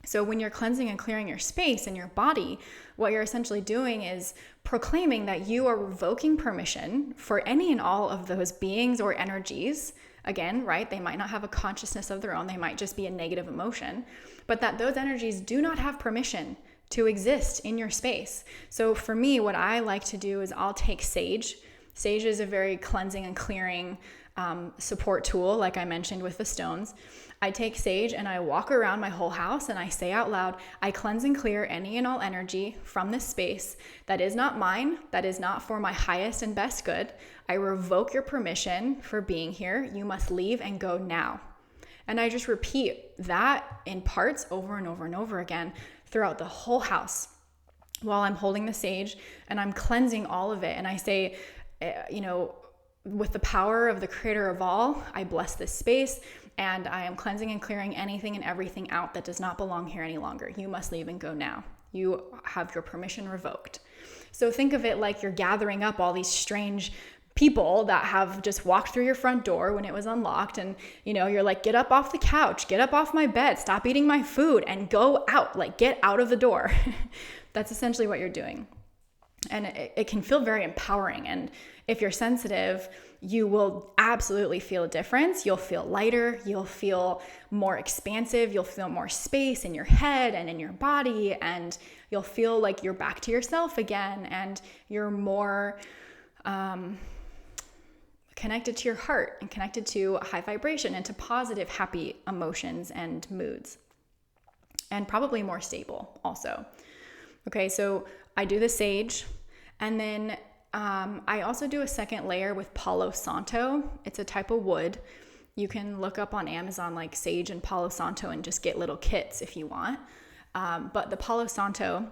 [SPEAKER 1] So when you're cleansing and clearing your space and your body, what you're essentially doing is proclaiming that you are revoking permission for any and all of those beings or energies. Again, right? They might not have a consciousness of their own. They might just be a negative emotion, but that those energies do not have permission to exist in your space. So for me, what I like to do is I'll take sage. Sage is a very cleansing and clearing support tool, like I mentioned with the stones. I take sage and I walk around my whole house and I say out loud, I cleanse and clear any and all energy from this space that is not mine, that is not for my highest and best good. I revoke your permission for being here. You must leave and go now. And I just repeat that in parts over and over and over again throughout the whole house while I'm holding the sage and I'm cleansing all of it. And I say, with the power of the creator of all, I bless this space and I am cleansing and clearing anything and everything out that does not belong here any longer. You must leave and go now. You have your permission revoked. So think of it like you're gathering up all these strange people that have just walked through your front door when it was unlocked, and you're like, get up off the couch, get up off my bed, stop eating my food, and go out, like get out of the door. That's essentially what you're doing. And it can feel very empowering. And if you're sensitive, you will absolutely feel a difference. You'll feel lighter. You'll feel more expansive. You'll feel more space in your head and in your body. And you'll feel like you're back to yourself again. And you're more connected to your heart and connected to high vibration and to positive, happy emotions and moods. And probably more stable also. Okay, so I do the sage, and then I also do a second layer with Palo Santo. It's a type of wood. You can look up on Amazon like sage and Palo Santo and just get little kits if you want. But the Palo Santo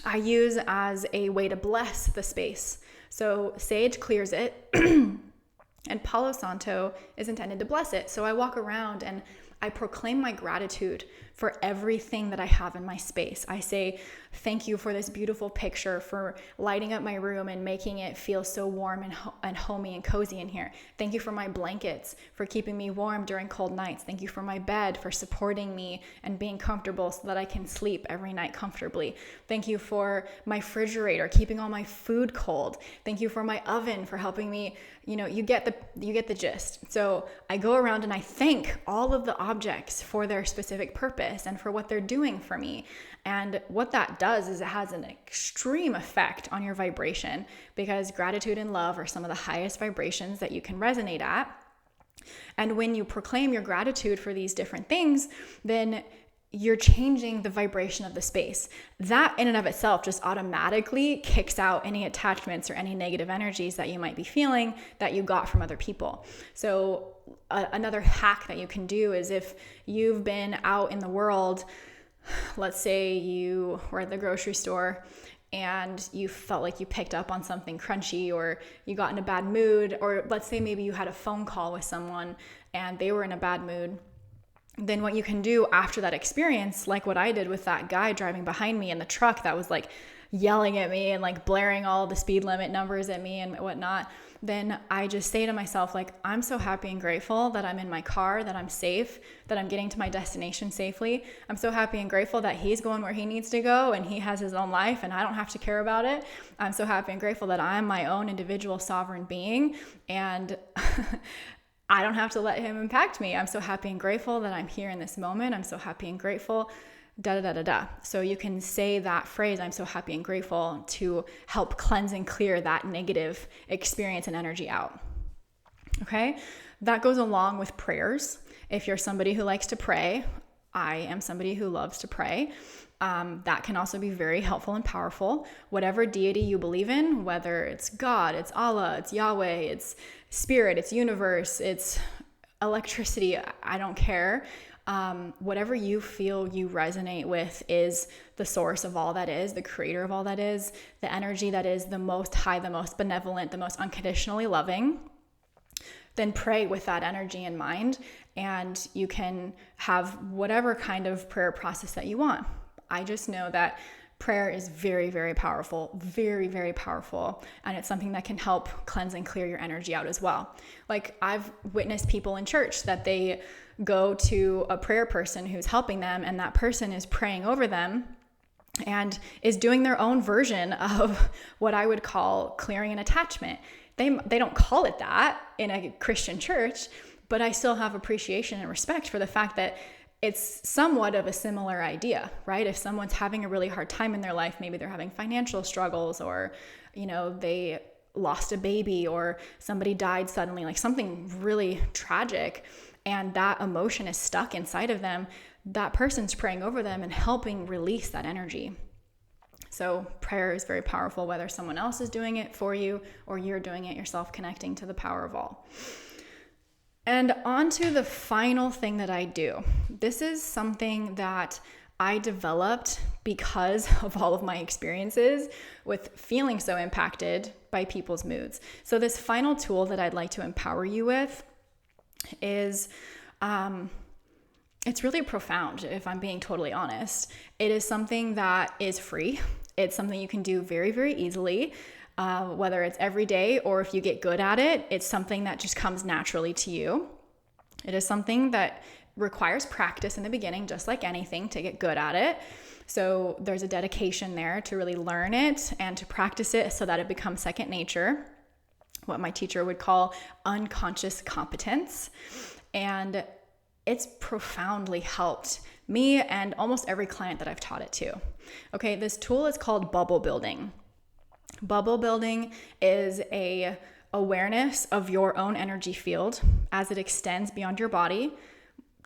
[SPEAKER 1] I use as a way to bless the space. So sage clears it, and Palo Santo is intended to bless it. So I walk around and I proclaim my gratitude for everything that I have in my space. I say, thank you for this beautiful picture, for lighting up my room and making it feel so warm and homey and cozy in here. Thank you for my blankets, for keeping me warm during cold nights. Thank you for my bed, for supporting me and being comfortable so that I can sleep every night comfortably. Thank you for my refrigerator, keeping all my food cold. Thank you for my oven, for helping me. You get the gist. So I go around and I thank all of the objects for their specific purpose and for what they're doing for me. And what that does is it has an extreme effect on your vibration, because gratitude and love are some of the highest vibrations that you can resonate at. And when you proclaim your gratitude for these different things, then you're changing the vibration of the space. That in and of itself just automatically kicks out any attachments or any negative energies that you might be feeling that you got from other people. So another hack that you can do is, if you've been out in the world, let's say you were at the grocery store and you felt like you picked up on something crunchy, or you got in a bad mood, or let's say maybe you had a phone call with someone and they were in a bad mood. Then what you can do after that experience, like what I did with that guy driving behind me in the truck that was like yelling at me and like blaring all the speed limit numbers at me and whatnot, then I just say to myself, like, I'm so happy and grateful that I'm in my car, that I'm safe, that I'm getting to my destination safely. I'm so happy and grateful that he's going where he needs to go and he has his own life and I don't have to care about it. I'm so happy and grateful that I'm my own individual sovereign being, and I don't have to let him impact me. I'm so happy and grateful that I'm here in this moment. I'm so happy and grateful, da da da da da. So you can say that phrase, I'm so happy and grateful, to help cleanse and clear that negative experience and energy out. Okay? That goes along with prayers. If you're somebody who likes to pray, I am somebody who loves to pray. That can also be very helpful and powerful. Whatever deity you believe in, whether it's God, it's Allah, it's Yahweh, it's spirit, it's universe, it's electricity, I don't care. Whatever you feel you resonate with is the source of all that is, the creator of all that is, the energy that is the most high, the most benevolent, the most unconditionally loving. Then pray with that energy in mind, and you can have whatever kind of prayer process that you want. I just know that Prayer is very, very powerful, very, very powerful. And it's something that can help cleanse and clear your energy out as well. Like I've witnessed people in church that they go to a prayer person who's helping them, and that person is praying over them and is doing their own version of what I would call clearing an attachment. They don't call it that in a Christian church, but I still have appreciation and respect for the fact that it's somewhat of a similar idea, right? If someone's having a really hard time in their life, maybe they're having financial struggles, or, they lost a baby, or somebody died suddenly, like something really tragic, and that emotion is stuck inside of them, that person's praying over them and helping release that energy. So prayer is very powerful, whether someone else is doing it for you or you're doing it yourself, connecting to the power of all. And on to the final thing that I do. This is something that I developed because of all of my experiences with feeling so impacted by people's moods. So this final tool that I'd like to empower you with is, it's really profound, if I'm being totally honest. It is something that is free. It's something you can do very, very easily. Whether it's every day or if you get good at it, it's something that just comes naturally to you. It is something that requires practice in the beginning, just like anything, to get good at it. So there's a dedication there to really learn it and to practice it so that it becomes second nature, what my teacher would call unconscious competence. And it's profoundly helped me and almost every client that I've taught it to. Okay, this tool is called bubble building. Bubble building is a awareness of your own energy field as it extends beyond your body.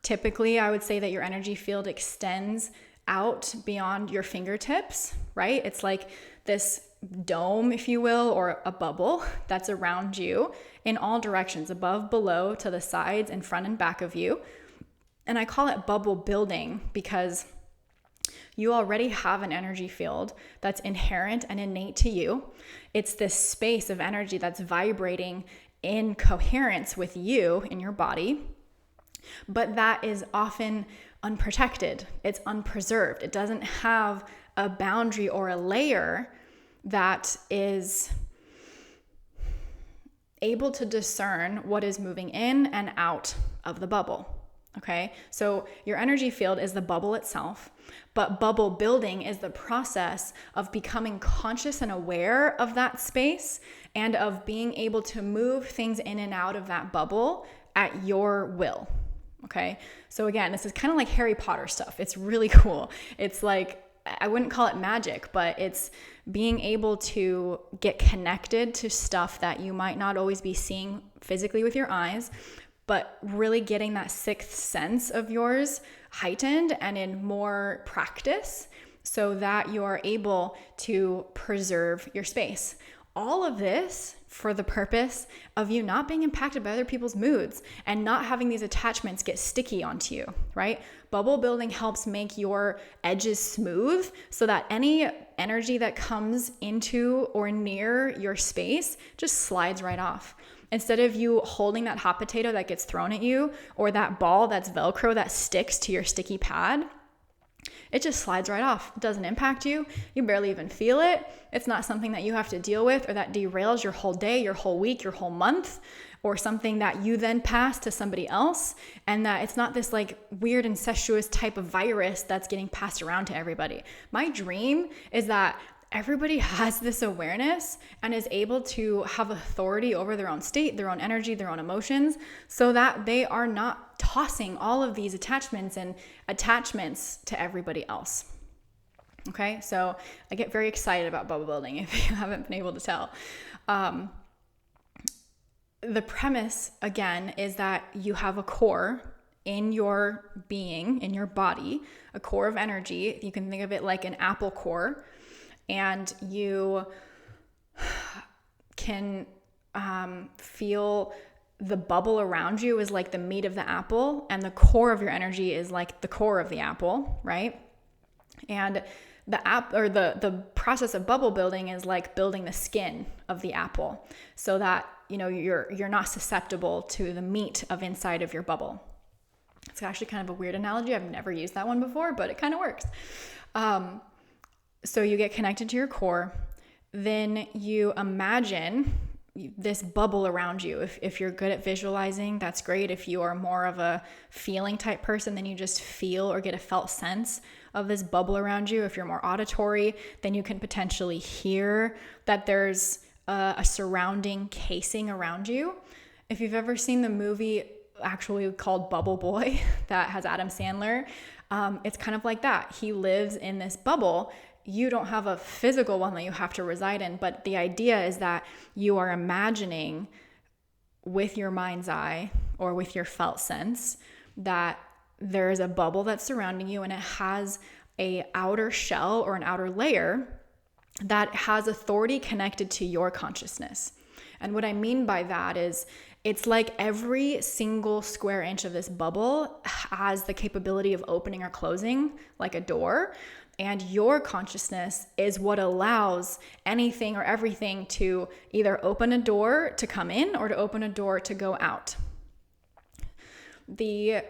[SPEAKER 1] Typically, I would say that your energy field extends out beyond your fingertips, right? It's like this dome, if you will, or a bubble that's around you in all directions, above, below, to the sides, and front and back of you. And I call it bubble building because you already have an energy field that's inherent and innate to you. It's this space of energy that's vibrating in coherence with you in your body, but that is often unprotected. It's unpreserved. It doesn't have a boundary or a layer that is able to discern what is moving in and out of the bubble. Okay, so your energy field is the bubble itself, but bubble building is the process of becoming conscious and aware of that space and of being able to move things in and out of that bubble at your will. Okay, so again, this is kind of like Harry Potter stuff. It's really cool. It's like, I wouldn't call it magic, but it's being able to get connected to stuff that you might not always be seeing physically with your eyes, but really getting that sixth sense of yours heightened and in more practice so that you are able to preserve your space. All of this for the purpose of you not being impacted by other people's moods and not having these attachments get sticky onto you, right? Bubble building helps make your edges smooth so that any energy that comes into or near your space just slides right off. Instead of you holding that hot potato that gets thrown at you or that ball that's Velcro that sticks to your sticky pad, it just slides right off. It doesn't impact you. You barely even feel it. It's not something that you have to deal with or that derails your whole day, your whole week, your whole month, or something that you then pass to somebody else. And that it's not this like weird incestuous type of virus that's getting passed around to everybody. My dream is that everybody has this awareness and is able to have authority over their own state, their own energy, their own emotions, so that they are not tossing all of these attachments to everybody else. Okay, so I get very excited about bubble building if you haven't been able to tell. The premise, again, is that you have a core in your being, in your body, a core of energy. You can think of it like an apple core. And you can feel the bubble around you is like the meat of the apple, and the core of your energy is like the core of the apple, right? And the process of bubble building is like building the skin of the apple, so that you're not susceptible to the meat of inside of your bubble. It's actually kind of a weird analogy. I've never used that one before, but it kind of works. So you get connected to your core, then you imagine this bubble around you. If you're good at visualizing, that's great. If you are more of a feeling type person, then you just feel or get a felt sense of this bubble around you. If you're more auditory, then you can potentially hear that there's a surrounding casing around you. If you've ever seen the movie actually called Bubble Boy that has Adam Sandler, it's kind of like that. He lives in this bubble. You don't have a physical one that you have to reside in, but the idea is that you are imagining with your mind's eye or with your felt sense that there is a bubble that's surrounding you, and it has an outer shell or an outer layer that has authority connected to your consciousness. And what I mean by that is it's like every single square inch of this bubble has the capability of opening or closing like a door. And your consciousness is what allows anything or everything to either open a door to come in or to open a door to go out. The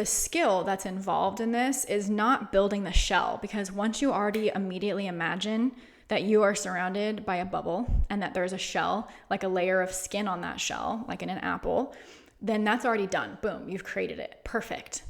[SPEAKER 1] skill that's involved in this is not building the shell, because once you already immediately imagine that you are surrounded by a bubble and that there's a shell, like a layer of skin on that shell, like in an apple, then that's already done. Boom, you've created it. Perfect.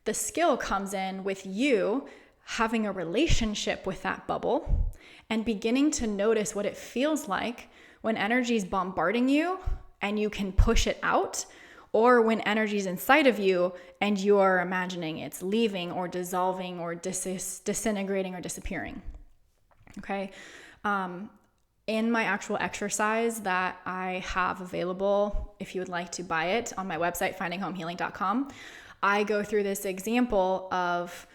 [SPEAKER 1] The skill comes in with you having a relationship with that bubble and beginning to notice what it feels like when energy is bombarding you and you can push it out, or when energy is inside of you and you are imagining it's leaving or dissolving or disintegrating or disappearing. Okay. In my actual exercise that I have available, if you would like to buy it on my website, findinghomehealing.com, I go through this example of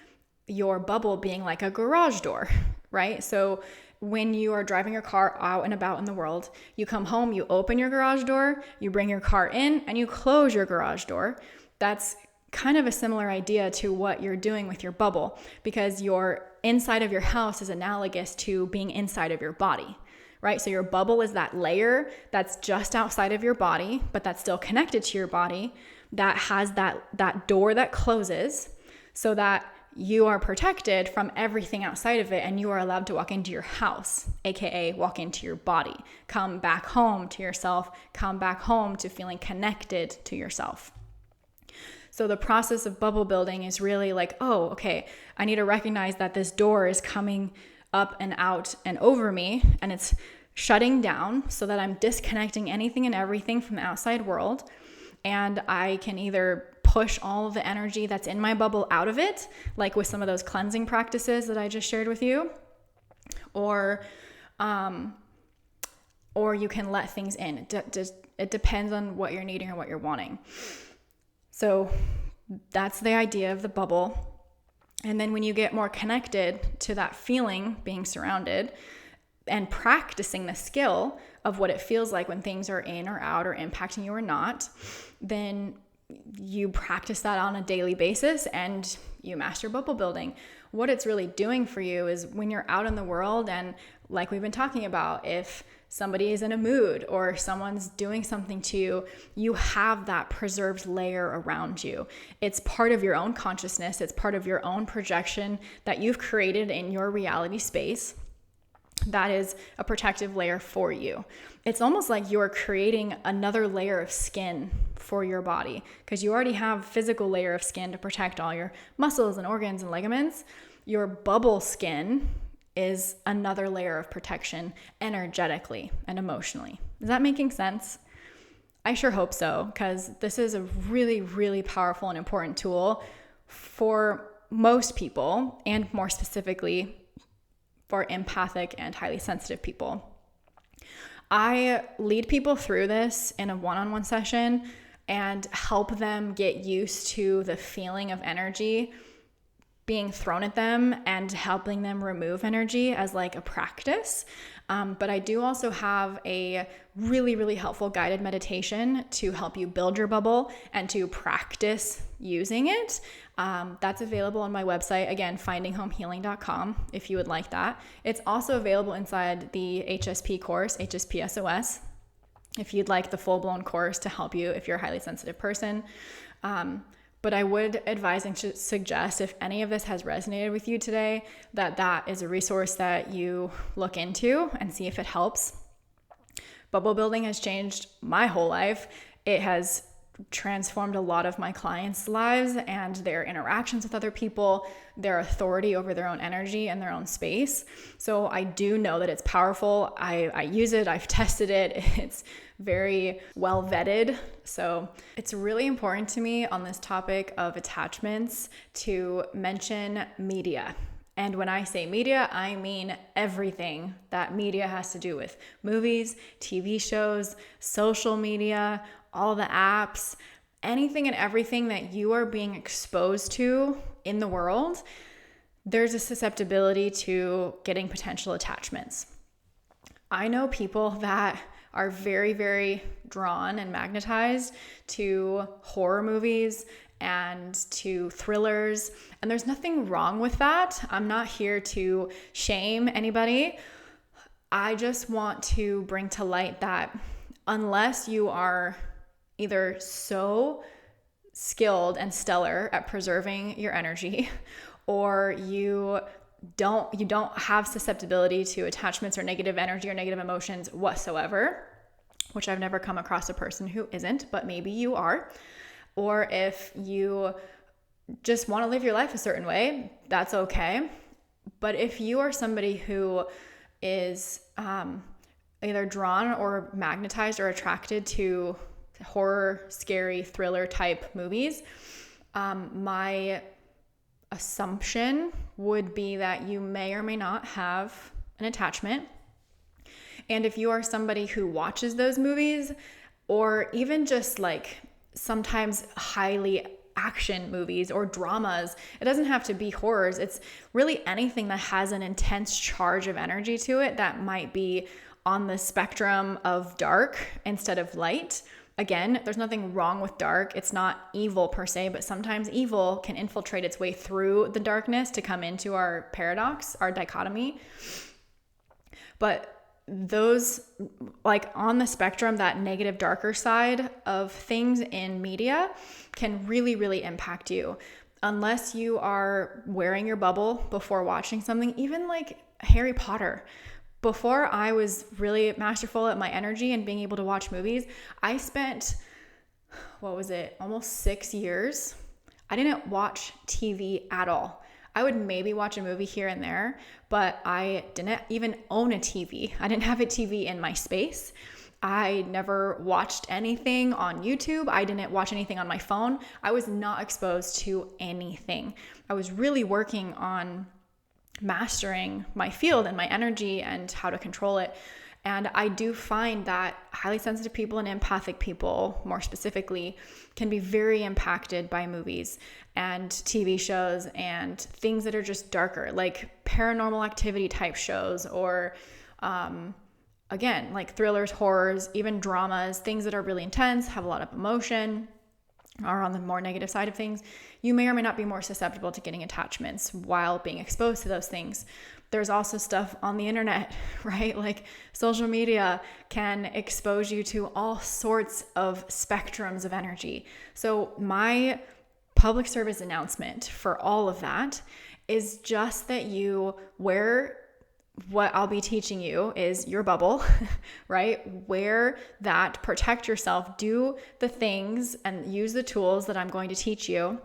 [SPEAKER 1] your bubble being like a garage door, right? So when you are driving your car out and about in the world, you come home, you open your garage door, you bring your car in, and you close your garage door. That's kind of a similar idea to what you're doing with your bubble, because your inside of your house is analogous to being inside of your body, right? So your bubble is that layer that's just outside of your body, but that's still connected to your body, that has that door that closes so that you are protected from everything outside of it, and you are allowed to walk into your house, aka walk into your body, come back home to yourself, come back home to feeling connected to yourself. So the process of bubble building is really like, oh, okay, I need to recognize that this door is coming up and out and over me, and it's shutting down so that I'm disconnecting anything and everything from the outside world. And I can either push all of the energy that's in my bubble out of it, like with some of those cleansing practices that I just shared with you, or you can let things in. It depends on what you're needing or what you're wanting. So that's the idea of the bubble. And then when you get more connected to that feeling, being surrounded, and practicing the skill of what it feels like when things are in or out or impacting you or not, then you practice that on a daily basis and you master bubble building. What it's really doing for you is when you're out in the world, and like we've been talking about, if somebody is in a mood or someone's doing something to you, you have that preserved layer around you. It's part of your own consciousness. It's part of your own projection that you've created in your reality space. That is a protective layer for you. It's almost like you're creating another layer of skin for your body, because you already have a physical layer of skin to protect all your muscles and organs and ligaments. Your bubble skin is another layer of protection energetically and emotionally. Is that making sense? I sure hope so, because this is a really, really powerful and important tool for most people, and more specifically for empathic and highly sensitive people. I lead people through this in a one-on-one session and help them get used to the feeling of energy being thrown at them and helping them remove energy as like a practice. But I do also have a really, really helpful guided meditation to help you build your bubble and to practice using it. That's available on my website, again, findinghomehealing.com, if you would like that. It's also available inside the HSP course, HSP-SOS, if you'd like the full-blown course to help you if you're a highly sensitive person. But I would advise and suggest, if any of this has resonated with you today, that is a resource that you look into and see if it helps. Bubble building has changed my whole life. It has transformed a lot of my clients' lives and their interactions with other people, their authority over their own energy and their own space. So I do know that it's powerful. I use it. I've tested it. It's very well vetted. So it's really important to me on this topic of attachments to mention media. And when I say media, I mean everything that media has to do with: movies, TV shows, social media, all the apps, anything and everything that you are being exposed to in the world. There's a susceptibility to getting potential attachments. I know people that are very, very drawn and magnetized to horror movies and to thrillers. And there's nothing wrong with that. I'm not here to shame anybody. I just want to bring to light that unless you are either so skilled and stellar at preserving your energy, or you don't have susceptibility to attachments or negative energy or negative emotions whatsoever, which I've never come across a person who isn't, but maybe you are. Or if you just want to live your life a certain way, that's okay. But if you are somebody who is either drawn or magnetized or attracted to horror, scary, thriller type movies, my assumption would be that you may or may not have an attachment. And if you are somebody who watches those movies, or even just like sometimes highly action movies or dramas, it doesn't have to be horrors. It's really anything that has an intense charge of energy to it that might be on the spectrum of dark instead of light. Again, there's nothing wrong with dark. It's not evil per se, but sometimes evil can infiltrate its way through the darkness to come into our paradox, our dichotomy. But those, like on the spectrum, that negative, darker side of things in media can really, really impact you. Unless you are wearing your bubble before watching something, even like Harry Potter. Before I was really masterful at my energy and being able to watch movies, I spent, almost 6 years. I didn't watch TV at all. I would maybe watch a movie here and there, but I didn't even own a TV. I didn't have a TV in my space. I never watched anything on YouTube. I didn't watch anything on my phone. I was not exposed to anything. I was really working on mastering my field and my energy and how to control it. And I do find that highly sensitive people and empathic people, more specifically, can be very impacted by movies and TV shows and things that are just darker, like paranormal activity type shows, or again, like thrillers, horrors, even dramas, things that are really intense, have a lot of emotion, are on the more negative side of things. You may or may not be more susceptible to getting attachments while being exposed to those things. There's also stuff on the internet, right? Like social media can expose you to all sorts of spectrums of energy. So my public service announcement for all of that is just that you wear what I'll be teaching you is your bubble, right? Wear that, protect yourself, do the things and use the tools that I'm going to teach you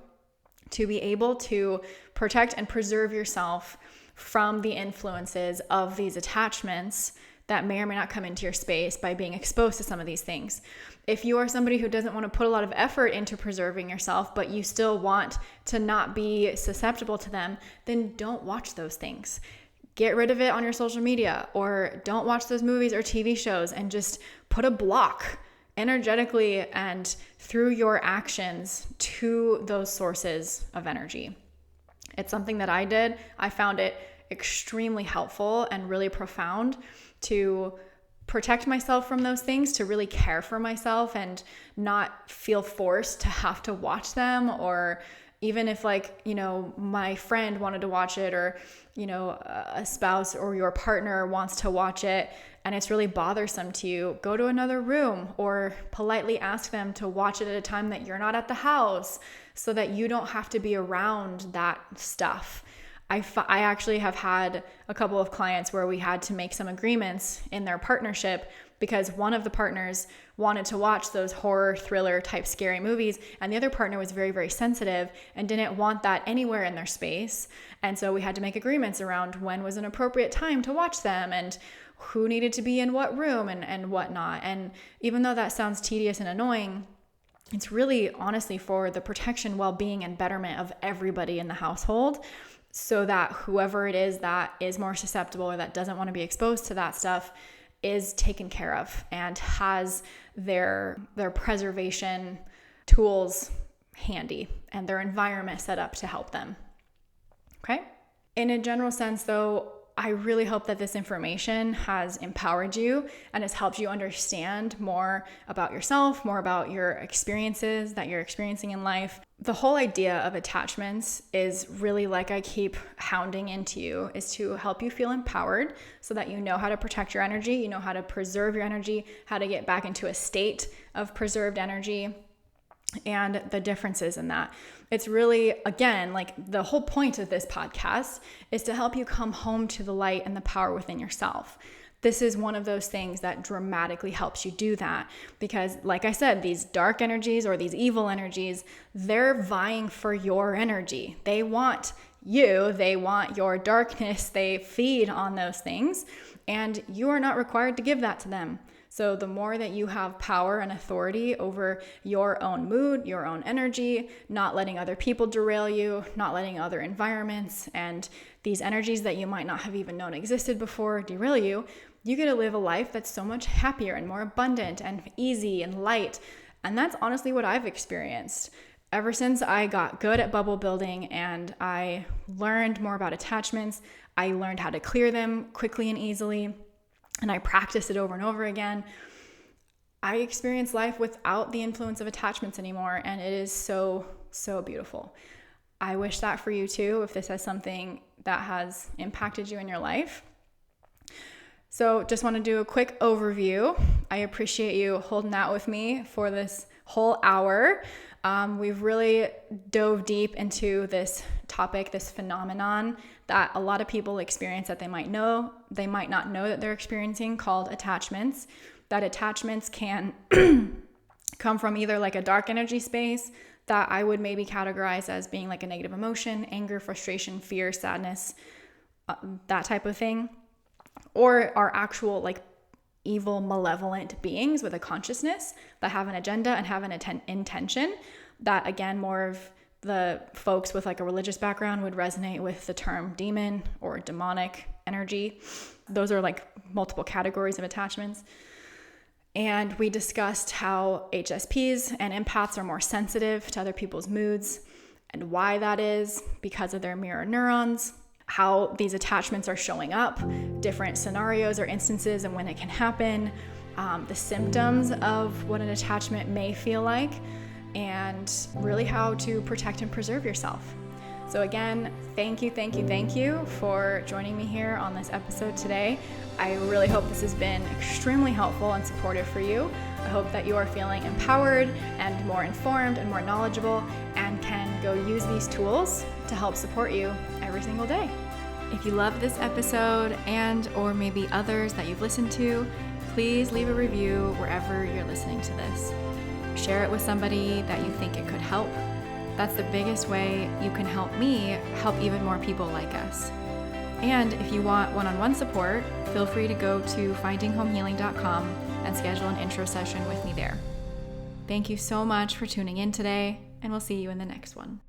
[SPEAKER 1] to be able to protect and preserve yourself from the influences of these attachments that may or may not come into your space by being exposed to some of these things. If you are somebody who doesn't want to put a lot of effort into preserving yourself, but you still want to not be susceptible to them, then don't watch those things. Get rid of it on your social media, or don't watch those movies or TV shows, and just put a block energetically and through your actions to those sources of energy. It's something that I did. I found it extremely helpful and really profound to protect myself from those things, to really care for myself and not feel forced to have to watch them, or even if my friend wanted to watch it, or a spouse or your partner wants to watch it and it's really bothersome to you, go to another room or politely ask them to watch it at a time that you're not at the house so that you don't have to be around that stuff. I actually have had a couple of clients where we had to make some agreements in their partnership because one of the partners wanted to watch those horror thriller type scary movies and the other partner was very, very sensitive and didn't want that anywhere in their space. And so we had to make agreements around when was an appropriate time to watch them and who needed to be in what room and whatnot. And even though that sounds tedious and annoying, it's really honestly for the protection, well-being, and betterment of everybody in the household, so that whoever it is that is more susceptible or that doesn't want to be exposed to that stuff is taken care of and has their preservation tools handy and their environment set up to help them. Okay? In a general sense, though, I really hope that this information has empowered you and has helped you understand more about yourself, more about your experiences that you're experiencing in life. The whole idea of attachments is really, like I keep hounding into you, is to help you feel empowered so that you know how to protect your energy, you know how to preserve your energy, how to get back into a state of preserved energy, and the differences in that. It's really, again, like the whole point of this podcast is to help you come home to the light and the power within yourself. This is one of those things that dramatically helps you do that because, like I said, these dark energies or these evil energies, they're vying for your energy. They want you, they want your darkness, they feed on those things, and you are not required to give that to them. So the more that you have power and authority over your own mood, your own energy, not letting other people derail you, not letting other environments and these energies that you might not have even known existed before derail you, you get to live a life that's so much happier and more abundant and easy and light. And that's honestly what I've experienced. Ever since I got good at bubble building and I learned more about attachments, I learned how to clear them quickly and easily, and I practiced it over and over again, I experience life without the influence of attachments anymore, and it is so, so beautiful. I wish that for you too, if this is something that has impacted you in your life. So just want to do a quick overview. I appreciate you holding out with me for this whole hour. We've really dove deep into this topic, this phenomenon that a lot of people experience that they might not know that they're experiencing, called attachments. That attachments can come from either like a dark energy space that I would maybe categorize as being like a negative emotion, anger, frustration, fear, sadness, that type of thing, or are actual like evil, malevolent beings with a consciousness that have an agenda and have an intention. That, again, more of the folks with like a religious background would resonate with the term demon or demonic energy. Those are like multiple categories of attachments. And we discussed how HSPs and empaths are more sensitive to other people's moods and why that is because of their mirror neurons, how these attachments are showing up, different scenarios or instances and when it can happen, the symptoms of what an attachment may feel like, and really how to protect and preserve yourself. So again, thank you for joining me here on this episode today. I really hope this has been extremely helpful and supportive for you. I hope that you are feeling empowered and more informed and more knowledgeable and can go use these tools to help support you every single day. If you love this episode and or maybe others that you've listened to, please leave a review wherever you're listening to this. Share it with somebody that you think it could help. That's the biggest way you can help me help even more people like us. And if you want one-on-one support, feel free to go to findinghomehealing.com and schedule an intro session with me there. Thank you so much for tuning in today, and we'll see you in the next one.